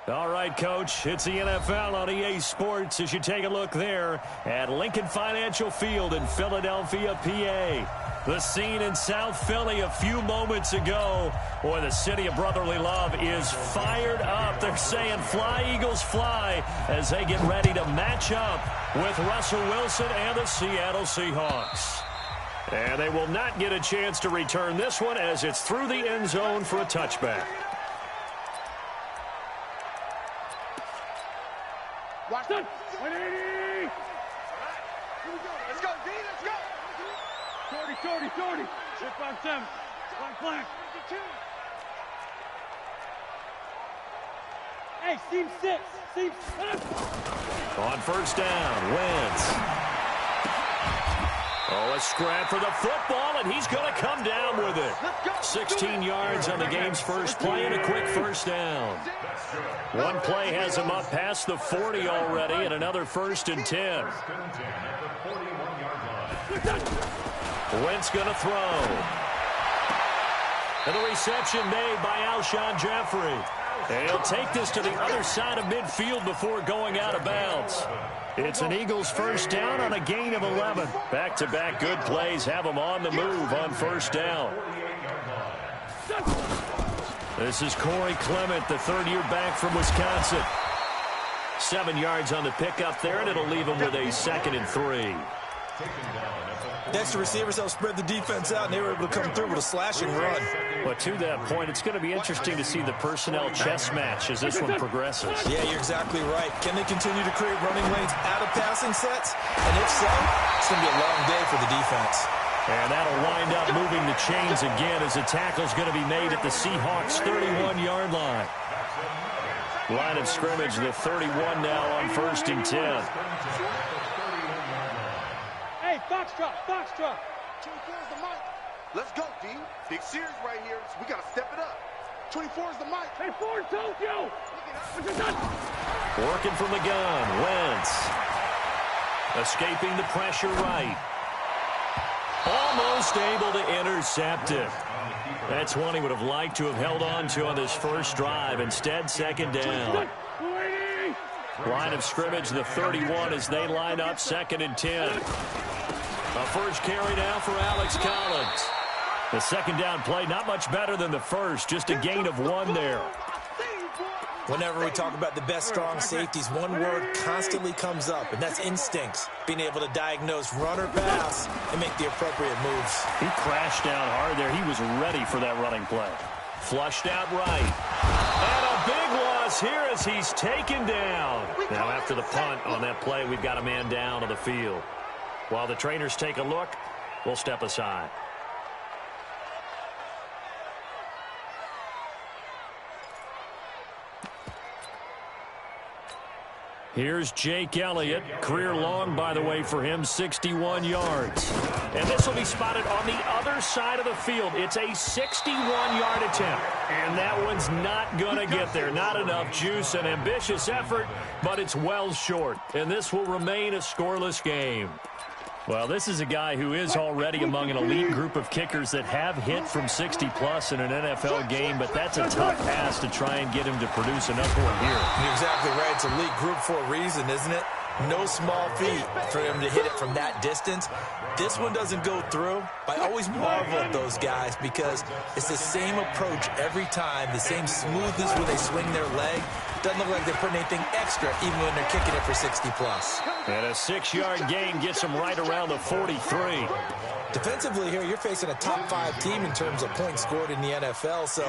All right, Coach, it's the NFL on EA Sports as you take a look there at Lincoln Financial Field in Philadelphia, PA. The scene in South Philly a few moments ago. Boy, the city of brotherly love is fired up. They're saying fly, Eagles, fly as they get ready to match up with Russell Wilson and the Seattle Seahawks. And they will not get a chance to return this one as it's through the end zone for a touchback. Watch it. 180. Let's go, D. Let's go. 40. 657. Flank. Hey, seam 6. Seam 7. On first down, Wentz. Oh, a scrap for the football, and he's going to come down with it. 16 yards on the game's first play and a quick first down. One play has him up past the 40 already, and another 1st and 10. Wentz going to throw. And the reception made by Alshon Jeffrey. And he'll take this to the other side of midfield before going out of bounds. It's an Eagles first down on a gain of 11. Back-to-back good plays have them on the move on first down. This is Corey Clement, the third-year back from Wisconsin. 7 yards on the pickup there, and it'll leave him with a 2nd and 3. Next, the receivers help spread the defense out, and they were able to come through with a slashing run. But to that point, it's going to be interesting to see the personnel chess match as this one progresses. Yeah, you're exactly right. Can they continue to create running lanes out of passing sets? And if so, it's going to be a long day for the defense. And that'll wind up moving the chains again as the tackle's going to be made at the Seahawks' 31-yard line. Line of scrimmage, the 31 now on 1st and 10. Hey, Foxtrot. 24 is the mic. Let's go, D. Big series right here. So we got to step it up. 24 is the mic. Hey, Ford, Tokyo. Working from the gun, Wentz. Escaping the pressure right. Almost able to intercept it. That's one he would have liked to have held on to on this first drive. Instead, 2nd down. Line of scrimmage, the 31 as they line up 2nd and 10. A first carry now for Alex Collins. The 2nd down play, not much better than the first, just a gain of 1 there. Whenever we talk about the best strong safeties, one word constantly comes up, and that's instincts. Being able to diagnose run or pass and make the appropriate moves. He crashed down hard there. He was ready for that running play. Flushed out right. And a big loss here as he's taken down. Now after the punt on that play, we've got a man down on the field. While the trainers take a look, we'll step aside. Here's Jake Elliott. Career long, by the way, for him, 61 yards. And this will be spotted on the other side of the field. It's a 61-yard attempt. And that one's not going to get there. Not enough juice, an ambitious effort, but it's well short. And this will remain a scoreless game. Well, this is a guy who is already among an elite group of kickers that have hit from 60-plus in an NFL game, but that's a tough pass to try and get him to produce another one here. You're exactly right. It's elite group for a reason, isn't it? No small feat for him to hit it from that distance. This one doesn't go through. I always marvel at those guys because it's the same approach every time, the same smoothness when they swing their leg. Doesn't look like they're putting anything extra even when they're kicking it for 60-plus. And a 6-yard gain gets them right around the 43. Defensively here, you're facing a top-5 team in terms of points scored in the NFL. So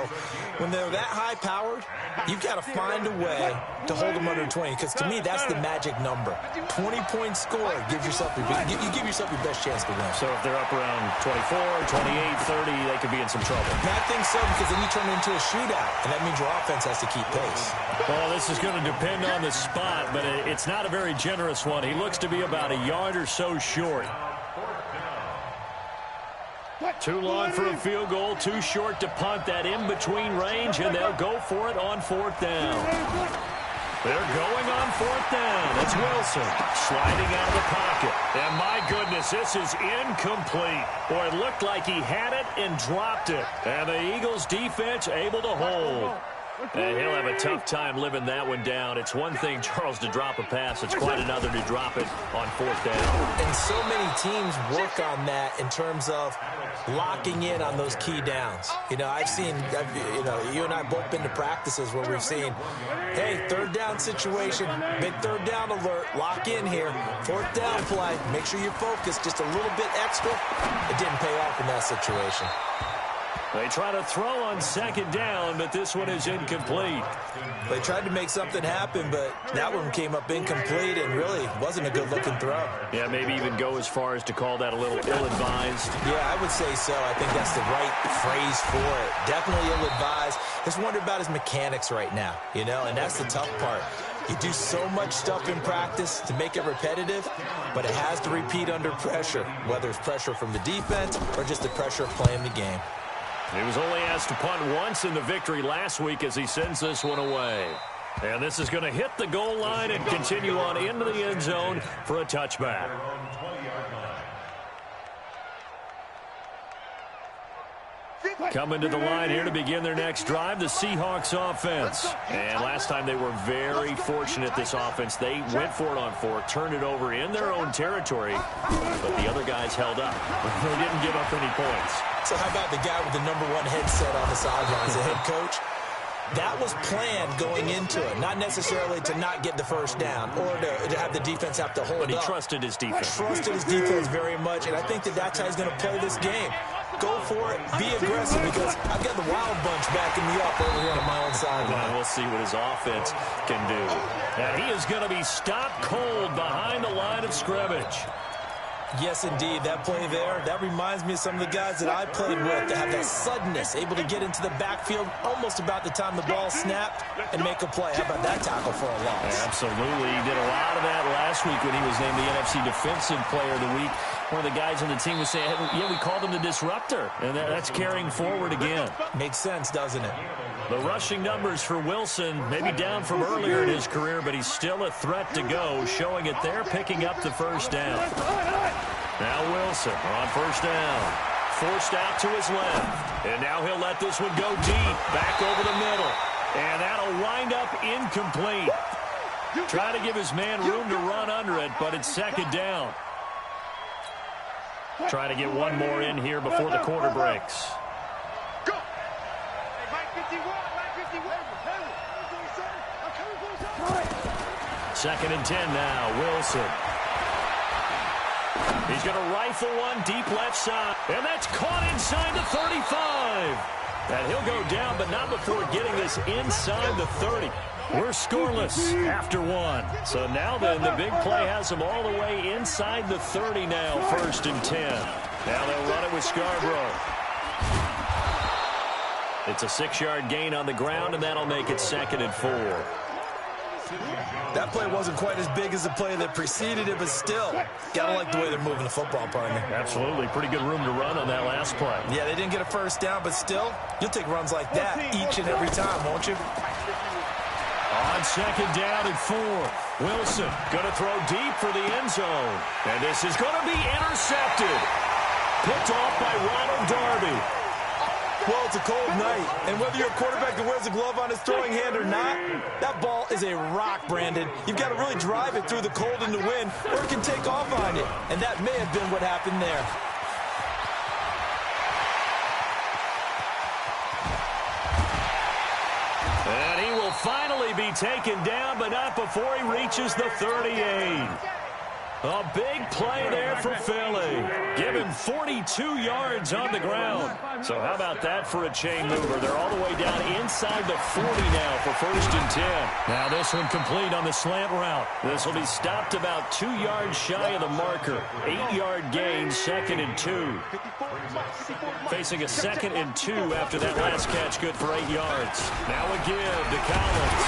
when they're that high-powered, you've got to find a way to hold them under 20. Because to me, that's the magic number. 20 points scored gives yourself you give yourself your best chance to win. So if they're up around 24, 28, 30, they could be in some trouble. And I think so, because then you turn it into a shootout, and that means your offense has to keep pace. Well, this is going to depend on the spot, but it's not a very generous one. He looks to be about a yard or so short. Too long for a field goal, too short to punt that in-between range, and they'll go for it on 4th down. They're going on 4th down. It's Wilson sliding out of the pocket. And my goodness, this is incomplete. Boy, it looked like he had it and dropped it. And the Eagles defense able to hold. And he'll have a tough time living that one down. It's one thing, Charles, to drop a pass. It's quite another to drop it on fourth down. And so many teams work on that in terms of locking in on those key downs. You know, you and I both been to practices where we've seen, hey, third down situation, big third down alert, lock in here. Fourth down play, make sure you're focused just a little bit extra. It didn't pay off in that situation. They try to throw on second down, but this one is incomplete. They tried to make something happen, but that one came up incomplete and really wasn't a good-looking throw. Yeah, maybe even go as far as to call that a little ill-advised. Yeah, I would say so. I think that's the right phrase for it. Definitely ill-advised. Just wonder about his mechanics right now, you know, and that's the tough part. You do so much stuff in practice to make it repetitive, but it has to repeat under pressure, whether it's pressure from the defense or just the pressure of playing the game. He was only asked to punt once in the victory last week as he sends this one away. And this is going to hit the goal line and continue on into the end zone for a touchback. Coming to the line here to begin their next drive, the Seahawks offense. And last time they were very fortunate, this offense. They went for it on fourth, turned it over in their own territory, but the other guys held up. They didn't give up any points. So how about the guy with the #1 headset on the sidelines, the head coach? That was planned going into it, not necessarily to not get the first down or to have the defense have to hold up. But he trusted his defense. Trusted his defense very much, and I think that's how he's going to play this game. Go for it, be aggressive, because I've got the wild bunch backing me up over here on my own sideline. We'll see what his offense can do. And he is going to be stopped cold behind the line of scrimmage. Yes, indeed. That play there, that reminds me of some of the guys that I played with that have that suddenness, able to get into the backfield almost about the time the ball snapped and make a play. How about that tackle for a loss? Absolutely. He did a lot of that last week when he was named the NFC Defensive Player of the Week. One of the guys on the team was saying, yeah, we called him the disruptor, and that's carrying forward again. Makes sense, doesn't it? The rushing numbers for Wilson, maybe down from earlier in his career, but he's still a threat to go, showing it there, picking up the first down. Now Wilson on first down. Forced out to his left. And now he'll let this one go deep, back over the middle. And that'll wind up incomplete. Trying to give his man room to run under it, but it's second down. Trying to get one more in here before the quarter breaks. Second and 10 now, Wilson. He's going to rifle one deep left side, and that's caught inside the 35. And he'll go down, but not before getting this inside the 30. We're scoreless after one. So now then, the big play has them all the way inside the 30 now, first and 10. Now they'll run it with Scarborough. It's a 6-yard gain on the ground, and that'll make it second and 4. That play wasn't quite as big as the play that preceded it, but still, gotta like the way they're moving the football, partner. Absolutely. Pretty good room to run on that last play. Yeah, they didn't get a first down, but still, you'll take runs like that each and every time, won't you? On second down and 4, Wilson going to throw deep for the end zone. And this is going to be intercepted. Picked off by Ronald Darby. Well, it's a cold night, and whether you're a quarterback that wears a glove on his throwing hand or not, that ball is a rock, Brandon. You've got to really drive it through the cold and the wind, or it can take off on you. And that may have been what happened there. And he will finally be taken down, but not before he reaches the 38. A big play there for Philly. Give him 42 yards on the ground. So how about that for a chain mover? They're all the way down inside the 40 now for first and 10. Now this one complete on the slant route. This will be stopped about 2 yards shy of the marker. 8-yard gain, second and 2. Facing a second and 2 after that last catch, good for 8 yards. Now a give to Collins.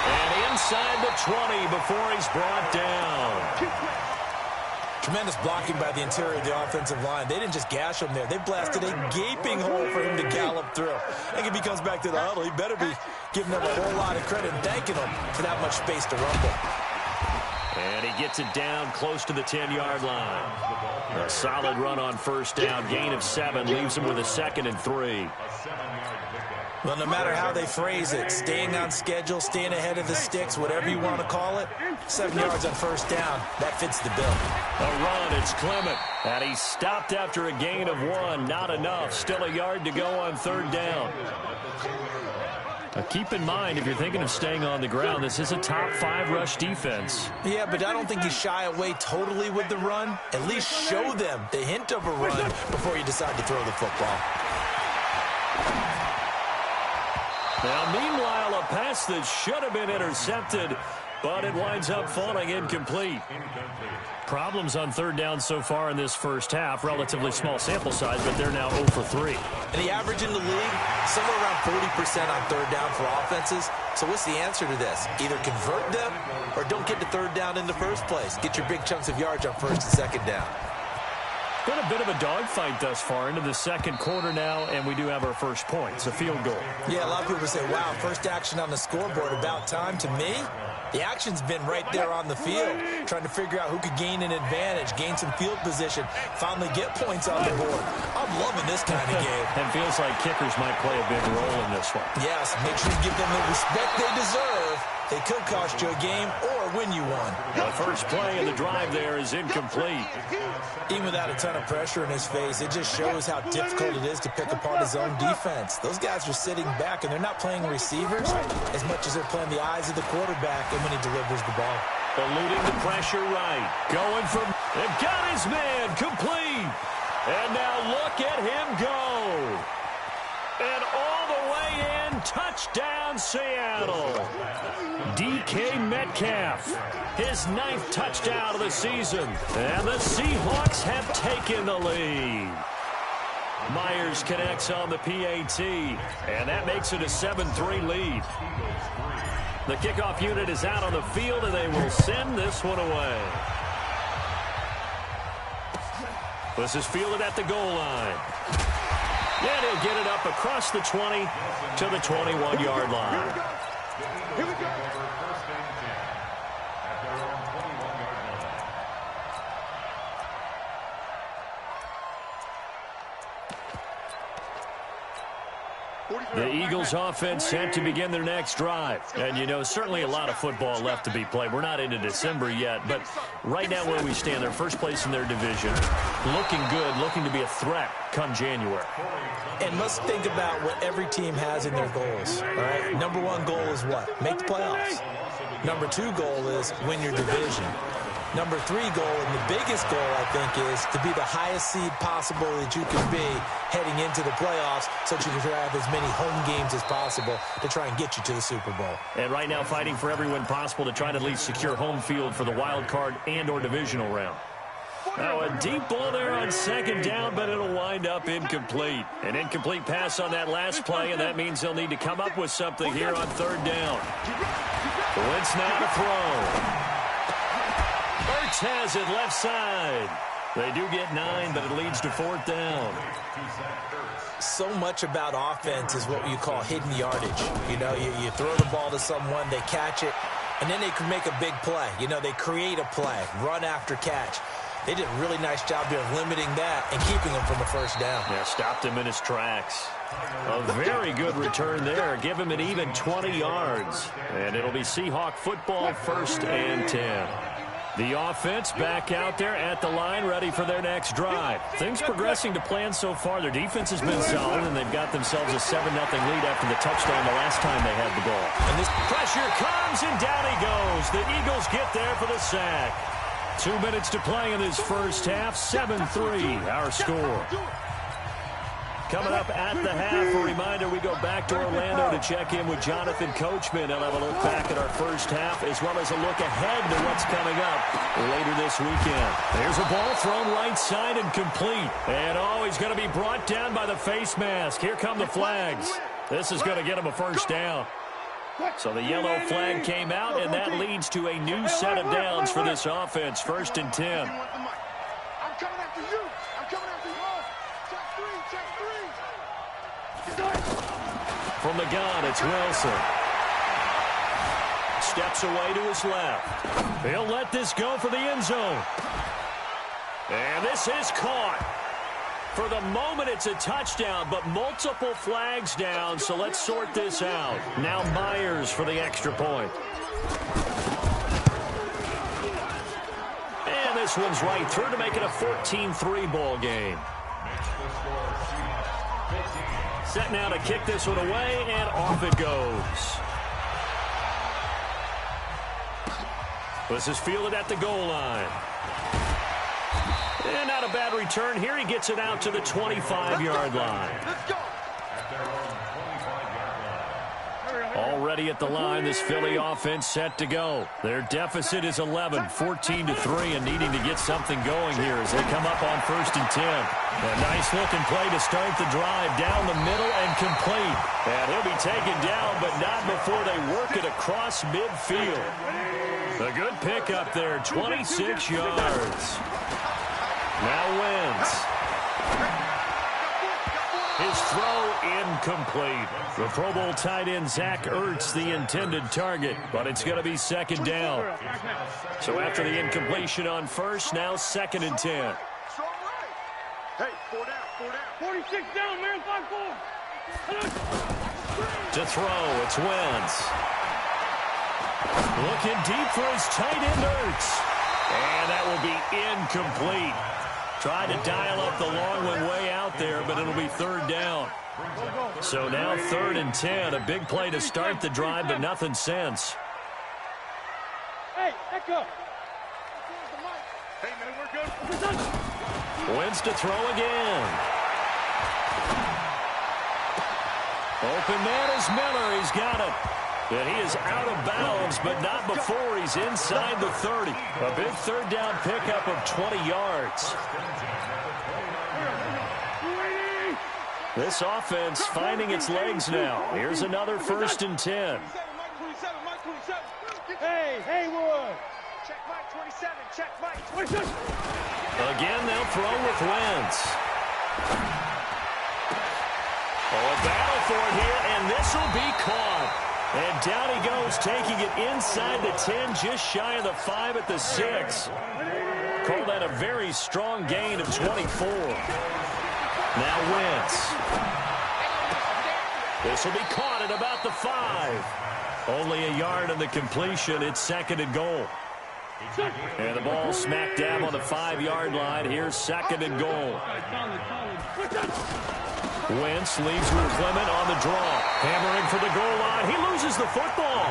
And inside the 20 before he's brought down. Tremendous blocking by the interior of the offensive line. They didn't just gash him there. They blasted a gaping hole for him to gallop through. I think if he comes back to the huddle, he better be giving them a whole lot of credit and thanking them for that much space to rumble. And he gets it down close to the 10-yard line. A solid run on first down. Gain of 7 leaves him with a second and 3. Well, no matter how they phrase it, staying on schedule, staying ahead of the sticks, whatever you want to call it, 7 yards on first down, that fits the bill. A run, it's Clement. And he stopped after a gain of 1. Not enough. Still a yard to go on third down. Now keep in mind, if you're thinking of staying on the ground, this is a top 5 rush defense. Yeah, but I don't think you shy away totally with the run. At least show them the hint of a run before you decide to throw the football. Now, meanwhile, a pass that should have been intercepted, but it winds up falling incomplete. Problems on third down so far in this first half. Relatively small sample size, but they're now 0 for 3. And the average in the league, somewhere around 40% on third down for offenses. So what's the answer to this? Either convert them or don't get to third down in the first place. Get your big chunks of yards on first and second down. Been a bit of a dogfight thus far into the second quarter now, and we do have our first point. It's a field goal. Yeah, a lot of people say, wow, first action on the scoreboard, about time. To me, the action's been right there on the field, trying to figure out who could gain an advantage, gain some field position, finally get points on the board. I'm loving this kind of game. And feels like kickers might play a big role in this one. Yes, make sure you give them the respect they deserve. They could cost you a game or win you one. The first play of the drive there is incomplete. Even without a ton of pressure in his face, it just shows how difficult it is to pick apart his own defense. Those guys are sitting back, and they're not playing receivers as much as they're playing the eyes of the quarterback and when he delivers the ball. Eluding the pressure right. Going from... They've got his man complete. And now look at him go. And all the way in, touchdown Seattle. DK Metcalf, his 9th touchdown of the season. And the Seahawks have taken the lead. Myers connects on the PAT, and that makes it a 7-3 lead. The kickoff unit is out on the field, and they will send this one away. This is fielded at the goal line. And he'll get it up across the 20 to the 21-yard line. Here we go. The Eagles offense set to begin their next drive. And, you know, certainly a lot of football left to be played. We're not into December yet, but right now where we stand, they're first place in their division. Looking good, looking to be a threat come January. And let's think about what every team has in their goals, all right? Number 1 goal is what? Make the playoffs. Number 2 goal is win your division. Number 3 goal, and the biggest goal, I think, is to be the highest seed possible that you can be heading into the playoffs so that you can have as many home games as possible to try and get you to the Super Bowl. And right now fighting for every win possible to try to at least secure home field for the wild card and or divisional round. Now a deep ball there on second down, but it'll wind up incomplete. An incomplete pass on that last play, and that means they'll need to come up with something here on third down. Wentz now to throw. Ertz has it left side. They do get 9, but it leads to fourth down. So much about offense is what you call hidden yardage. You know, you throw the ball to someone, they catch it, and then they can make a big play. You know, they create a play, run after catch. They did a really nice job here of limiting that and keeping him from a first down. Yeah, stopped him in his tracks. A very good return there. Give him an even 20 yards. And it'll be Seahawk football, 1st and 10. The offense back out there at the line, ready for their next drive. Things progressing to plan so far. Their defense has been solid, and they've got themselves a 7-0 lead after the touchdown the last time they had the ball. And this pressure comes, and down he goes. The Eagles get there for the sack. 2 minutes to play in this first half. 7-3, our score. Coming up at the half, a reminder, we go back to Orlando to check in with Jonathan Coachman. He'll have a look back at our first half, as well as a look ahead to what's coming up later this weekend. There's a ball thrown right side and complete. And he's going to be brought down by the face mask. Here come the flags. This is going to get him a first down. So the yellow flag came out, and that leads to a new set of downs for this offense. 1st and 10. I'm coming after you. I'm coming after you. Check three. From the gun, it's Wilson. Steps away to his left. He'll let this go for the end zone. And this is caught. For the moment, it's a touchdown, but multiple flags down, so let's sort this out. Now Myers for the extra point. And this one's right through to make it a 14-3 ball game. Set now to kick this one away, and off it goes. This is fielded at the goal line. And not a bad return here. He gets it out to the 25-yard line. Already at the line, this Philly offense set to go. Their deficit is 11, 14-3, and needing to get something going here as they come up on 1st and 10. A nice-looking play to start the drive down the middle and complete. And he'll be taken down, but not before they work it across midfield. A good pickup there, 26 yards. Now Wentz. His throw incomplete. The Pro Bowl tight end Zach Ertz, the intended target, but it's going to be 2nd down. So after the incompletion on 1st, now 2nd and 10. Hey, 4 down. 46 down, man, 5-4. To throw, it's Wentz. Looking deep for his tight end Ertz. And that will be incomplete. Tried to dial up the long one way out there, but it'll be 3rd down. So now 3rd and 10. A big play to start the drive, but nothing since. Hey, echo. Hey, man, we're good. Wentz to throw again. Open man is Miller. He's got it. And he is out of bounds, but not before he's inside the 30. A big 3rd down pickup of 20 yards. This offense finding its legs now. Here's another 1st and 10. Hey, Haywood. Check Mike 27. Check Mike 27. Again, they'll throw with Wentz. Oh, a battle for it here, and this will be caught. And down he goes, taking it inside the 10, just shy of the 5 at the 6. Call that a very strong gain of 24. Now Wentz. This will be caught at about the 5. Only a yard on the completion. It's 2nd and goal. And the ball smack dab on the 5-yard line. Here's 2nd and goal. Wentz leaves with Clement on the draw. Hammering for the goal line. He loses the football.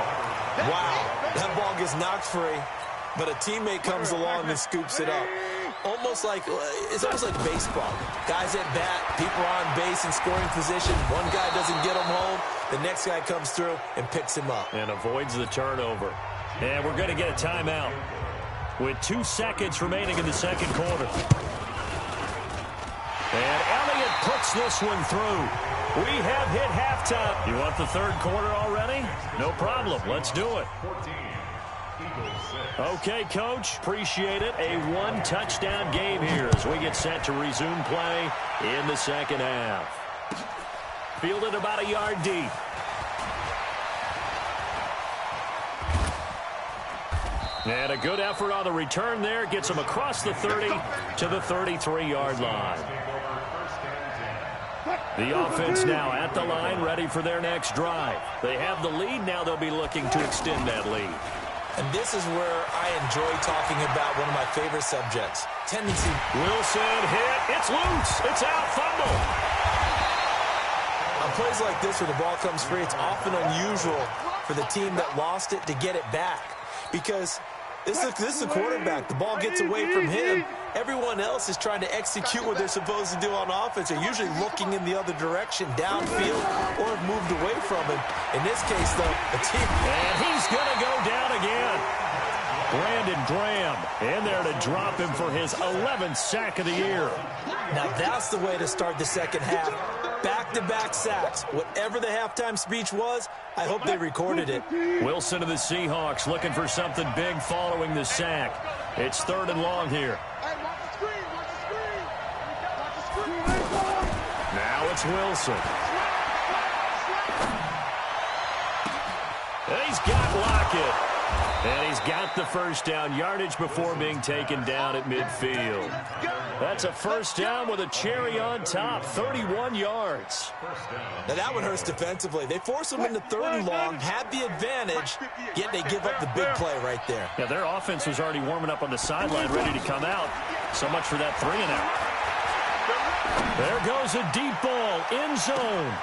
Wow, that ball gets knocked free, but a teammate comes along and scoops it up. It's almost like baseball. Guys at bat, people are on base in scoring position. One guy doesn't get him home. The next guy comes through and picks him up. And avoids the turnover. And we're going to get a timeout with 2 seconds remaining in the 2nd quarter. And Elliott puts this one through. We have hit halftime. You want the 3rd quarter already? No problem. Let's do it. Okay, Coach. Appreciate it. A 1-touchdown game here as we get set to resume play in the 2nd half. Fielded about a yard deep. And a good effort on the return there. Gets them across the 30 to the 33-yard line. The offense now at the line, ready for their next drive. They have the lead. Now they'll be looking to extend that lead. And this is where I enjoy talking about one of my favorite subjects, tendency. Wilson hit. It's loose. It's out. Fumble. On plays like this where the ball comes free, it's often unusual for the team that lost it to get it back. Because this is the quarterback. The ball gets away from him. Everyone else is trying to execute what they're supposed to do on offense. They're usually looking in the other direction, downfield, or have moved away from him. In this case, though, the team. And he's going to go down again. Brandon Graham in there to drop him for his 11th sack of the year. Now that's the way to start the 2nd half. Back-to-back sacks. Whatever the halftime speech was, I hope they recorded it. Wilson of the Seahawks looking for something big following the sack. It's 3rd and long here. Now it's Wilson. And he's got Lockett. And he's got the 1st down yardage before being taken down at midfield. That's a first down with a cherry on top, 31 yards. Now that one hurts defensively. They force them into third and long, have the advantage, yet they give up the big play right there. Yeah, their offense was already warming up on the sideline, ready to come out. So much for that 3-and-out. There goes a deep ball, end zone.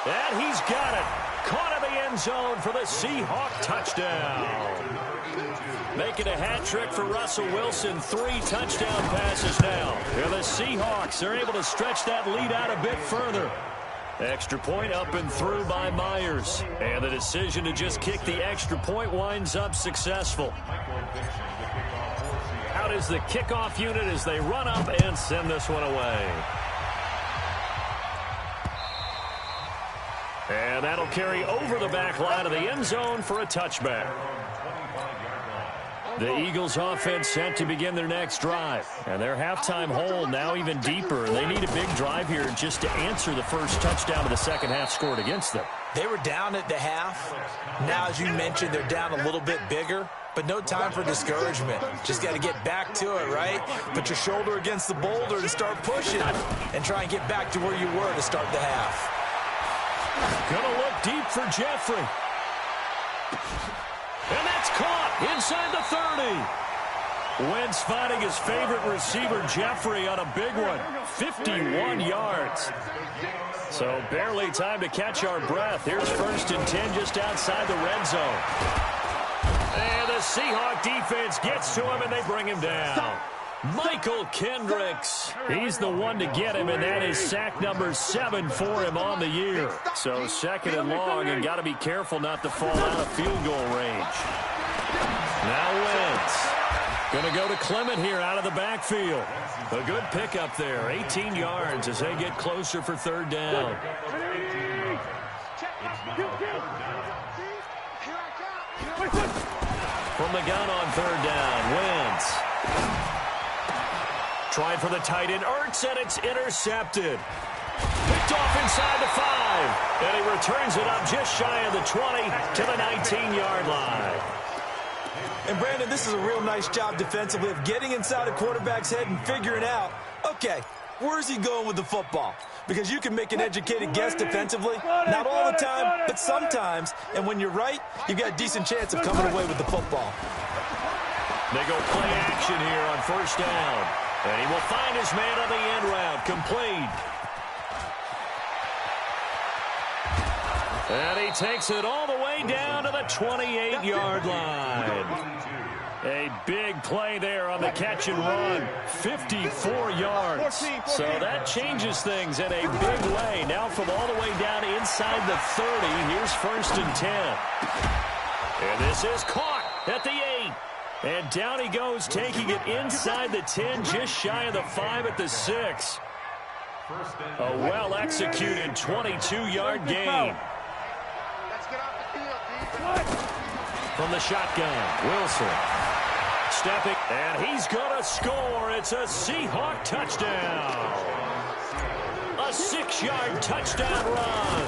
And he's got it. Caught in the end zone for the Seahawk touchdown. Making a hat trick for Russell Wilson. 3 touchdown passes now. And the Seahawks are able to stretch that lead out a bit further. Extra point up and through by Myers. And the decision to just kick the extra point winds up successful. Out is the kickoff unit as they run up and send this one away. And that'll carry over the back line of the end zone for a touchback. The Eagles offense set to begin their next drive. And their halftime hole now even deeper. And they need a big drive here just to answer the first touchdown of the second half scored against them. They were down at the half. Now, as you mentioned, they're down a little bit bigger. But no time for discouragement. Just got to get back to it, right? Put your shoulder against the boulder to start pushing. And try and get back to where you were to start the half. Gonna look deep for Jeffrey. And that's caught inside the 30. Wentz finding his favorite receiver, Jeffrey, on a big one. 51 yards. So barely time to catch our breath. Here's 1st and 10 just outside the red zone. And the Seahawk defense gets to him, and they bring him down. Michael Kendricks. He's the one to get him, and that is sack number 7 for him on the year. So 2nd and long, and got to be careful not to fall out of field goal range. Now Wentz. Going to go to Clement here out of the backfield. A good pickup there. 18 yards as they get closer for 3rd down. From the gun on 3rd down, Wentz. Trying for the tight end, Ertz, and it's intercepted. Picked off inside the 5. And he returns it up just shy of the 20 to the 19-yard line. And, Brandon, this is a real nice job defensively of getting inside a quarterback's head and figuring out, okay, where's he going with the football? Because you can make an educated guess defensively, not all the time, but sometimes. And when you're right, you've got a decent chance of coming away with the football. They go play action here on 1st down. And he will find his man on the end route, complete. And he takes it all the way down to the 28-yard line. A big play there on the catch and run. 54 yards. So that changes things in a big way. Now from all the way down inside the 30, here's 1st and 10. And this is caught at the 8. And down he goes, taking it inside the 10, just shy of the 5 at the 6. A well-executed 22-yard gain. From the shotgun, Wilson. Stepping, and he's going to score. It's a Seahawk touchdown. A 6-yard touchdown run.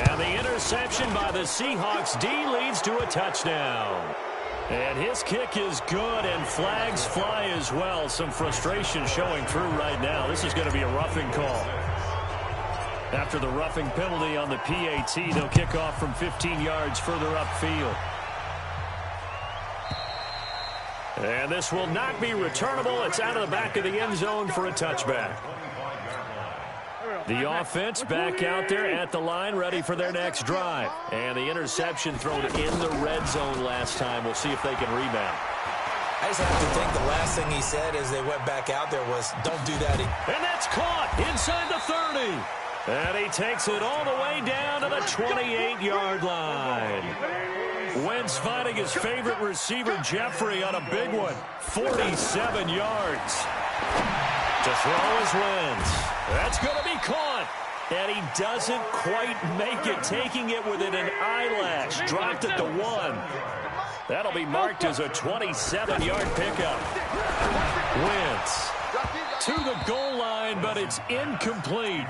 And the interception by the Seahawks D leads to a touchdown. And his kick is good, and flags fly as well. Some frustration showing through right now. This is going to be a roughing call. After the roughing penalty on the PAT, they'll kick off from 15 yards further upfield. And this will not be returnable. It's out of the back of the end zone for a touchback. The offense back out there at the line, ready for their next drive. And the interception thrown in the red zone last time. We'll see if they can rebound. I just have to think the last thing he said as they went back out there was, don't do that. And that's caught inside the 30. And he takes it all the way down to the 28-yard line. Wentz finding his favorite receiver, Jeffrey, on a big one. 47 yards. To throw is Wentz. That's going to be caught. And he doesn't quite make it, taking it within an eyelash. Dropped at the 1. That'll be marked as a 27-yard pickup. Wentz to the goal line, but it's incomplete.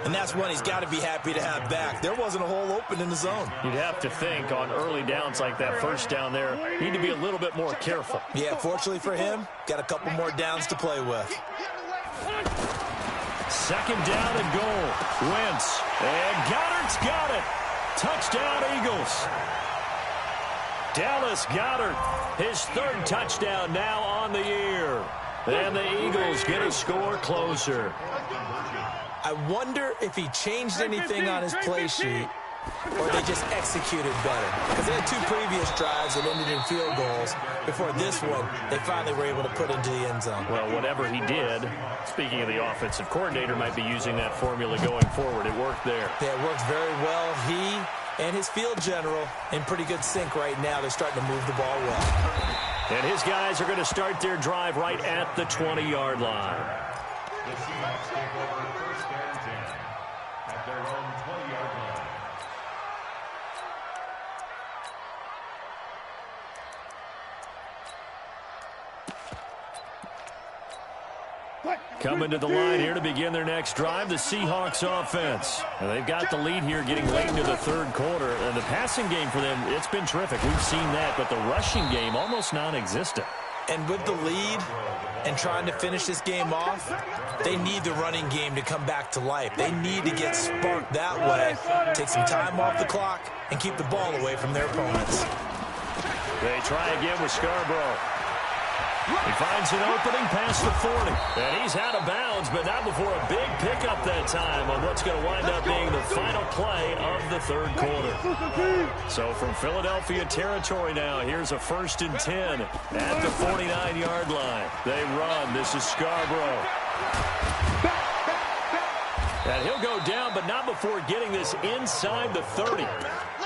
And that's one he's got to be happy to have back. There wasn't a hole open in the zone. You'd have to think on early downs like that, 1st down there, need to be a little bit more careful. Yeah, fortunately for him, got a couple more downs to play with. Second down and goal. Wentz. And Goddard's got it. Touchdown, Eagles. Dallas Goedert, his third touchdown now on the year. And the Eagles get a score closer. I wonder if he changed anything on his play sheet or they just executed better. Because they had two previous drives that ended in field goals. Before this one, they finally were able to put into the end zone. Well, whatever he did, speaking of the offensive coordinator, might be using that formula going forward. It worked there. Yeah, it worked very well. He and his field general in pretty good sync right now. They're starting to move the ball well. And his guys are going to start their drive right at the 20-yard line. The Seahawks take over first and 10 at their own 20-yard line. Coming to the line here to begin their next drive, the Seahawks offense. And they've got the lead here getting late into the third quarter. And the passing game for them, it's been terrific. We've seen that, but the rushing game almost non-existent. And with the lead and trying to finish this game off, they need the running game to come back to life. They need to get sparked that way, take some time off the clock, and keep the ball away from their opponents. They try again with Scarborough. He finds an opening past the 40. And he's out of bounds, but not before a big pickup that time on what's going to wind up being the final play of the third quarter. So from Philadelphia territory now, here's a 1st and 10 at the 49-yard line. They run. This is Scarborough. And he'll go down, but not before getting this inside the 30.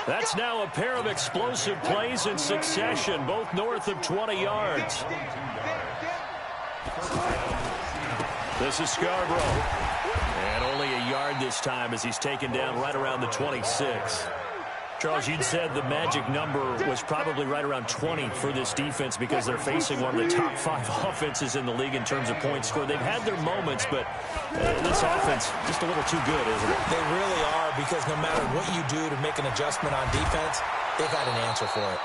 That's now a pair of explosive plays in succession, both north of 20 yards. This is Scarborough. And only a yard this time as he's taken down right around the 26. Charles, you'd said the magic number was probably right around 20 for this defense because they're facing one of the top 5 offenses in the league in terms of points scored. They've had their moments, but this offense just a little too good, isn't it? They really are, because no matter what you do to make an adjustment on defense, they've got an answer for it.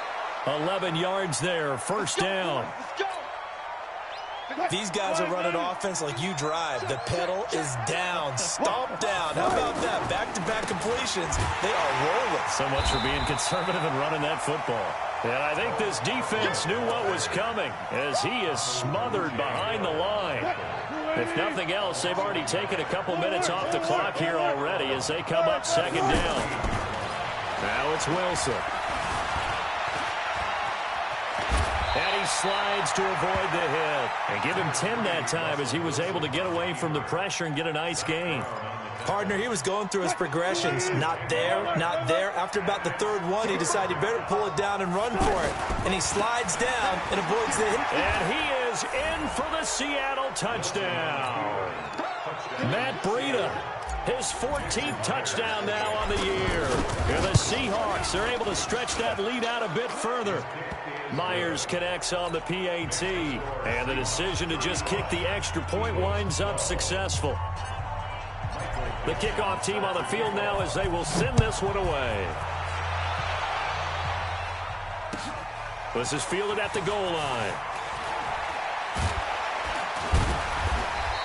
11 yards there, first down. These guys are running offense like you drive. The pedal is down, stomp down. How about that? Back-to-back completions. They are rolling. So much for being conservative and running that football. And I think this defense knew what was coming as he is smothered behind the line. If nothing else, they've already taken a couple minutes off the clock here already as they come up second down. Now it's Wilson. And he slides to avoid the hit. And give him 10 that time as he was able to get away from the pressure and get a nice gain. Partner, he was going through his progressions. Not there, not there. After about the third one, he decided he better pull it down and run for it. And he slides down and avoids the hit. And he is in for the Seattle touchdown. Matt Breida, his 14th touchdown now on the year. And the Seahawks are able to stretch that lead out a bit further. Myers connects on the PAT, and the decision to just kick the extra point winds up successful. The kickoff team on the field now as they will send this one away. This is fielded at the goal line.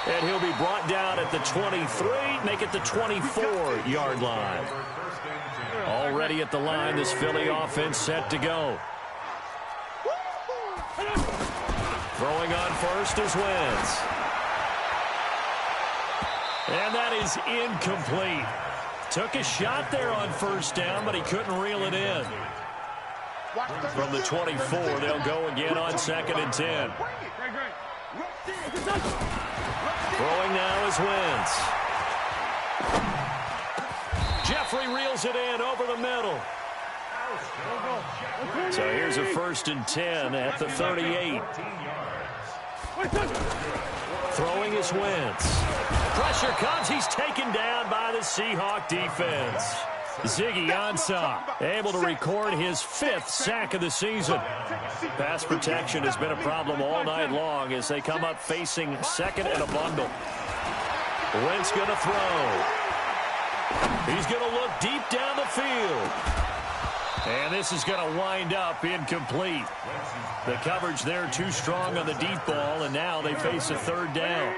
And he'll be brought down at the 23, make it the 24-yard line. Already at the line, this Philly offense set to go. Throwing on first is Wentz. And that is incomplete. Took a shot there on first down, but he couldn't reel it in. From the 24, they'll go again on 2nd and 10. Throwing now is Wentz. Jeffrey reels it in over the middle. So here's a 1st and 10 at the 38. Throwing is Wentz. Pressure comes. He's taken down by the Seahawk defense. Ziggy Ansah able to record his 5th sack of the season. Pass protection has been a problem all night long as they come up facing 2nd and a bundle. Wentz going to throw. He's going to look deep down the field. And this is going to wind up incomplete. The coverage there too strong on the deep ball, and now they face a 3rd down.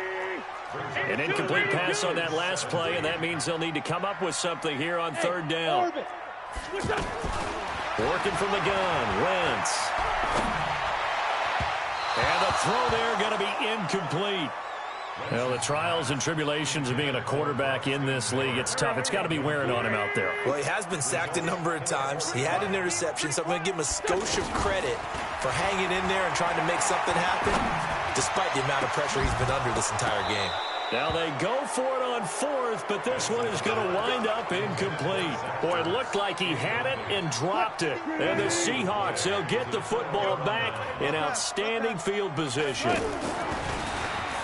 An incomplete pass on that last play, and that means they'll need to come up with something here on third down. Working from the gun, Wentz. And the throw there going to be incomplete. Well, the trials and tribulations of being a quarterback in this league, it's tough. It's got to be wearing on him out there. Well, he has been sacked a number of times. He had an interception, so I'm going to give him a skosh of credit for hanging in there and trying to make something happen, despite the amount of pressure he's been under this entire game. Now they go for it on fourth, but this one is going to wind up incomplete. Boy, it looked like he had it and dropped it. And the Seahawks, they'll get the football back in outstanding field position.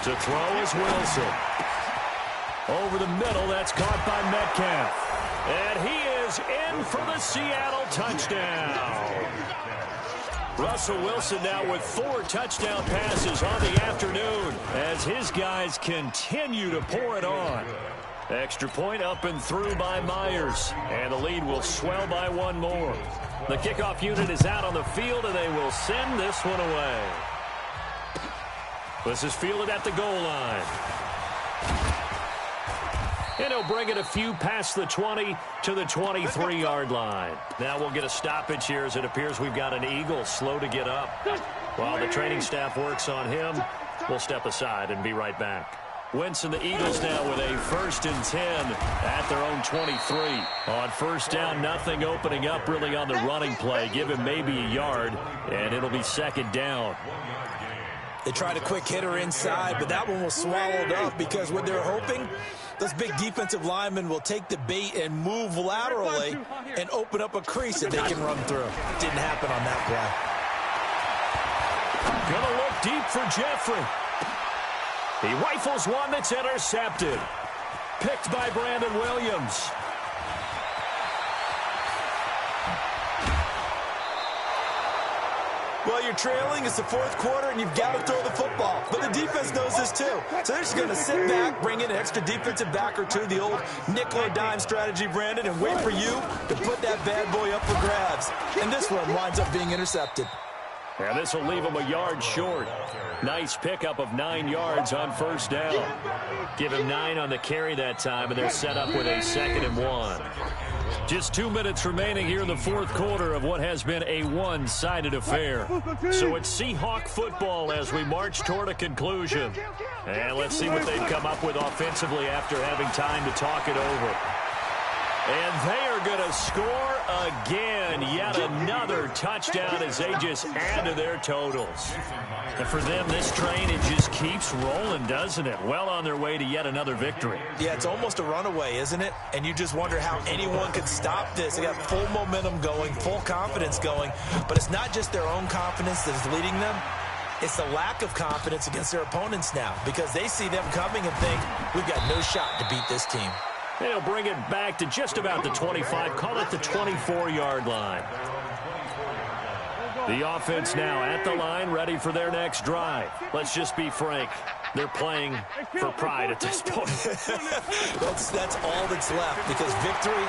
To throw is Wilson. Over the middle, that's caught by Metcalf. And he is in for the Seattle touchdown. Russell Wilson now with 4 touchdown passes on the afternoon as his guys continue to pour it on. Extra point up and through by Myers. And the lead will swell by 1 more. The kickoff unit is out on the field, and they will send this one away. This is fielded at the goal line. And he'll bring it a few past the 20 to the 23-yard line. Now we'll get a stoppage here as it appears we've got an Eagle slow to get up. While the training staff works on him, we'll step aside and be right back. Wentz and the Eagles now with a 1st and 10 at their own 23. On first down, nothing opening up really on the running play. Give him maybe a yard, and it'll be 2nd down. They tried a quick hitter inside, but that one was swallowed up because what they're hoping, those big defensive linemen will take the bait and move laterally and open up a crease that they can run through. Didn't happen on that play. Gonna look deep for Jeffrey. He rifles one that's intercepted. Picked by Brandon Williams. Well, you're trailing. It's the 4th quarter, and you've got to throw the football. But the defense knows this, too. So they're just going to sit back, bring in an extra defensive back or two, the old nickel or dime strategy, Brandon, and wait for you to put that bad boy up for grabs. And this one winds up being intercepted. And this will leave him a yard short. Nice pickup of 9 yards on first down. Give him 9 on the carry that time, and they're set up with a 2nd and 1. Just 2 minutes remaining here in the 4th quarter of what has been a one-sided affair. So it's Seahawk football as we march toward a conclusion. And let's see what they've come up with offensively after having time to talk it over. And they are going to score again. Yet another touchdown as they just add to their totals. And for them, this train, it just keeps rolling, doesn't it? Well on their way to yet another victory. Yeah, it's almost a runaway, isn't it? And you just wonder how anyone could stop this. They got full momentum going, full confidence going. But it's not just their own confidence that's leading them. It's the lack of confidence against their opponents now because they see them coming and think, we've got no shot to beat this team. They'll bring it back to just about the 25, call it the 24-yard line. The offense now at the line, ready for their next drive. Let's just be frank. They're playing for pride at this point. that's all that's left because victory,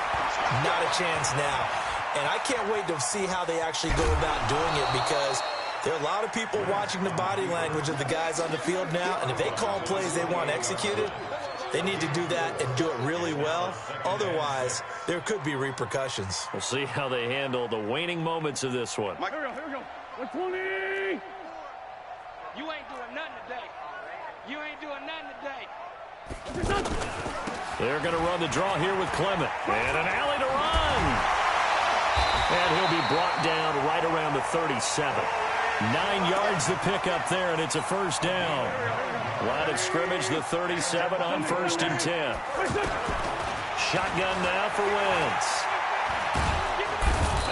not a chance now. And I can't wait to see how they actually go about doing it because there are a lot of people watching the body language of the guys on the field now, and if they call plays they want executed, they need to do that and do it really well. Otherwise, there could be repercussions. We'll see how they handle the waning moments of this one. Here we go. 120. You ain't doing nothing today. You ain't doing nothing today. They're going to run the draw here with Clement. And an alley to run. And he'll be brought down right around the 37. 9 yards to pick up there, and it's a first down. Line of scrimmage, the 37 on 1st and 10. Shotgun now for Wentz.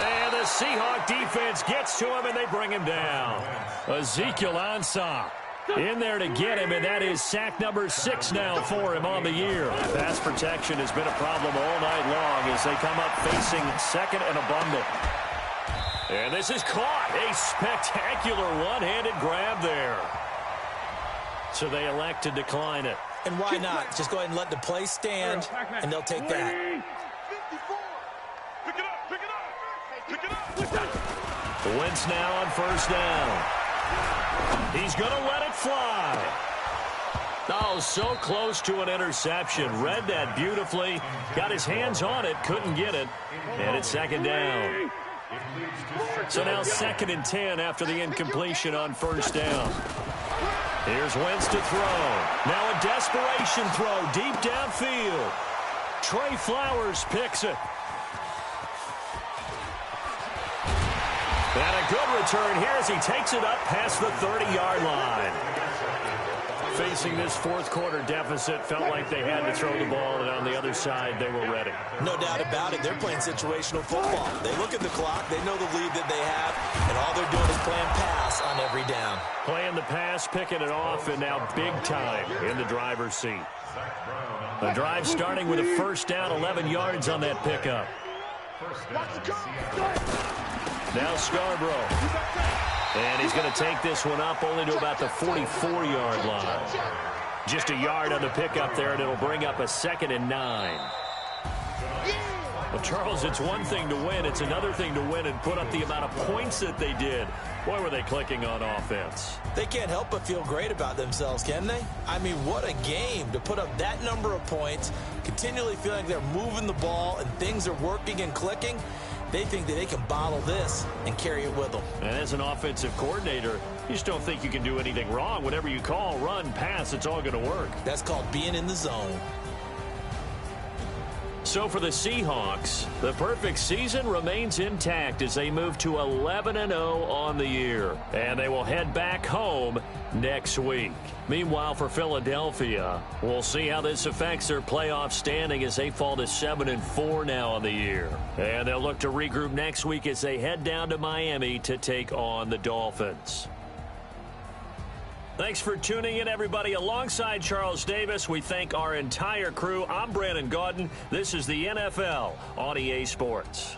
And the Seahawk defense gets to him, and they bring him down. Ezekiel Ansah in there to get him, and that is sack number 6 now for him on the year. Pass protection has been a problem all night long as they come up facing 2nd and a bundle. And this is caught. A spectacular one-handed grab there. So they elect to decline it. And why not? Just go ahead and let the play stand, and they'll take that. 54. Pick it up. Pick it up. Pick it up. Wentz now on first down. He's going to let it fly. Oh, so close to an interception. Read that beautifully. Got his hands on it, couldn't get it. And it's second down. So now 2nd and 10 after the incompletion on first down. Here's Wentz to throw. Now a desperation throw deep downfield. Trey Flowers picks it. And a good return here as he takes it up past the 30-yard line. Facing this fourth quarter deficit, felt like they had to throw the ball, and on the other side, they were ready. No doubt about it. They're playing situational football. They look at the clock. They know the lead that they have, and all they're doing is playing pass on every down. Playing the pass, picking it off, and now big time in the driver's seat. The drive starting with a first down, 11 yards on that pickup. Now Scarborough. And he's going to take this one up only to about the 44-yard line. Just a yard on the pickup there, and it'll bring up a 2nd and 9. Well, Charles, it's one thing to win. It's another thing to win and put up the amount of points that they did. Boy, were they clicking on offense. They can't help but feel great about themselves, can they? I mean, what a game to put up that number of points, continually feeling like they're moving the ball and things are working and clicking. They think that they can bottle this and carry it with them. And as an offensive coordinator, you just don't think you can do anything wrong. Whatever you call, run, pass, it's all going to work. That's called being in the zone. So for the Seahawks, the perfect season remains intact as they move to 11-0 on the year. And they will head back home next week. Meanwhile, for Philadelphia, we'll see how this affects their playoff standing as they fall to 7-4 now on the year. And they'll look to regroup next week as they head down to Miami to take on the Dolphins. Thanks for tuning in, everybody. Alongside Charles Davis, we thank our entire crew. I'm Brandon Gaudin. This is the NFL on EA Sports.